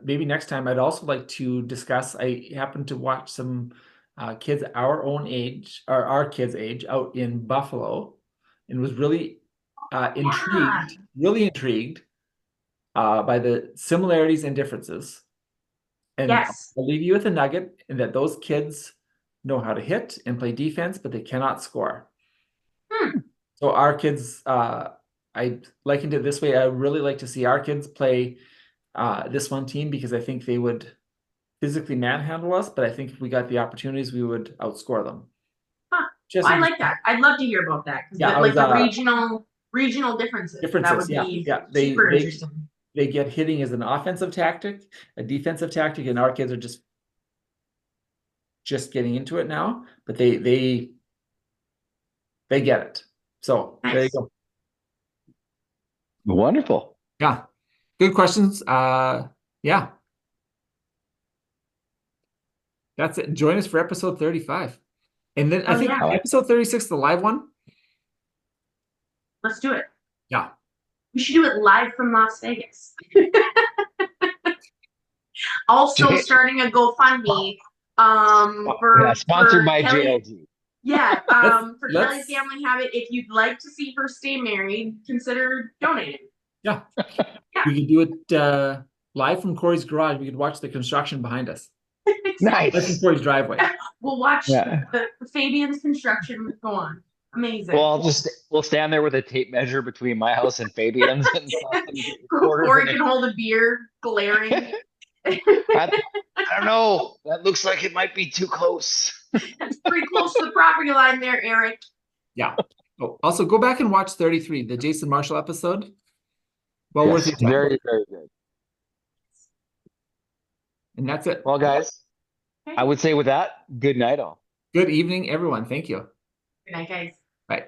Maybe next time I'd also like to discuss, I happened to watch some kids our own age, or our kids' age, out in Buffalo, and was really intrigued by the similarities and differences. And Yes. I'll leave you with a nugget in that those kids know how to hit and play defense, but they cannot score. So our kids, I likened it this way. I really like to see our kids play this one team because I think they would physically manhandle us, but I think if we got the opportunities, we would outscore them. Well, I like that. I'd love to hear about that. Yeah, like the regional differences. That would be super interesting. They get hitting as an offensive tactic, a defensive tactic, and our kids are just getting into it now, but they get it. So nice. There you go. Wonderful. Yeah. Good questions. Yeah. That's it. Join us for episode 35. And then I think episode 36, the live one. Let's do it. Yeah. We should do it live from Las Vegas. Also starting a GoFundMe sponsored by Kelly, JLG. Yeah, for Kelly's Gambling Habit. If you'd like to see her stay married, consider donating. Yeah. We could do it live from Corey's garage. We could watch the construction behind us. Nice. Live from Corey's driveway. We'll watch the Fabian's construction go on. Amazing. Well, we'll stand there with a tape measure between my house and Fabian's and get recorded. Or you can hold a beer, glaring. I don't know. That looks like it might be too close. That's pretty close to the property line there, Eric. Yeah. Oh, also, go back and watch 33, the Jason Marshall episode. Well worth your time. Very, very good. And that's it. Well, guys, I would say with that, good night all. Good evening, everyone. Thank you. Good night, guys. Bye.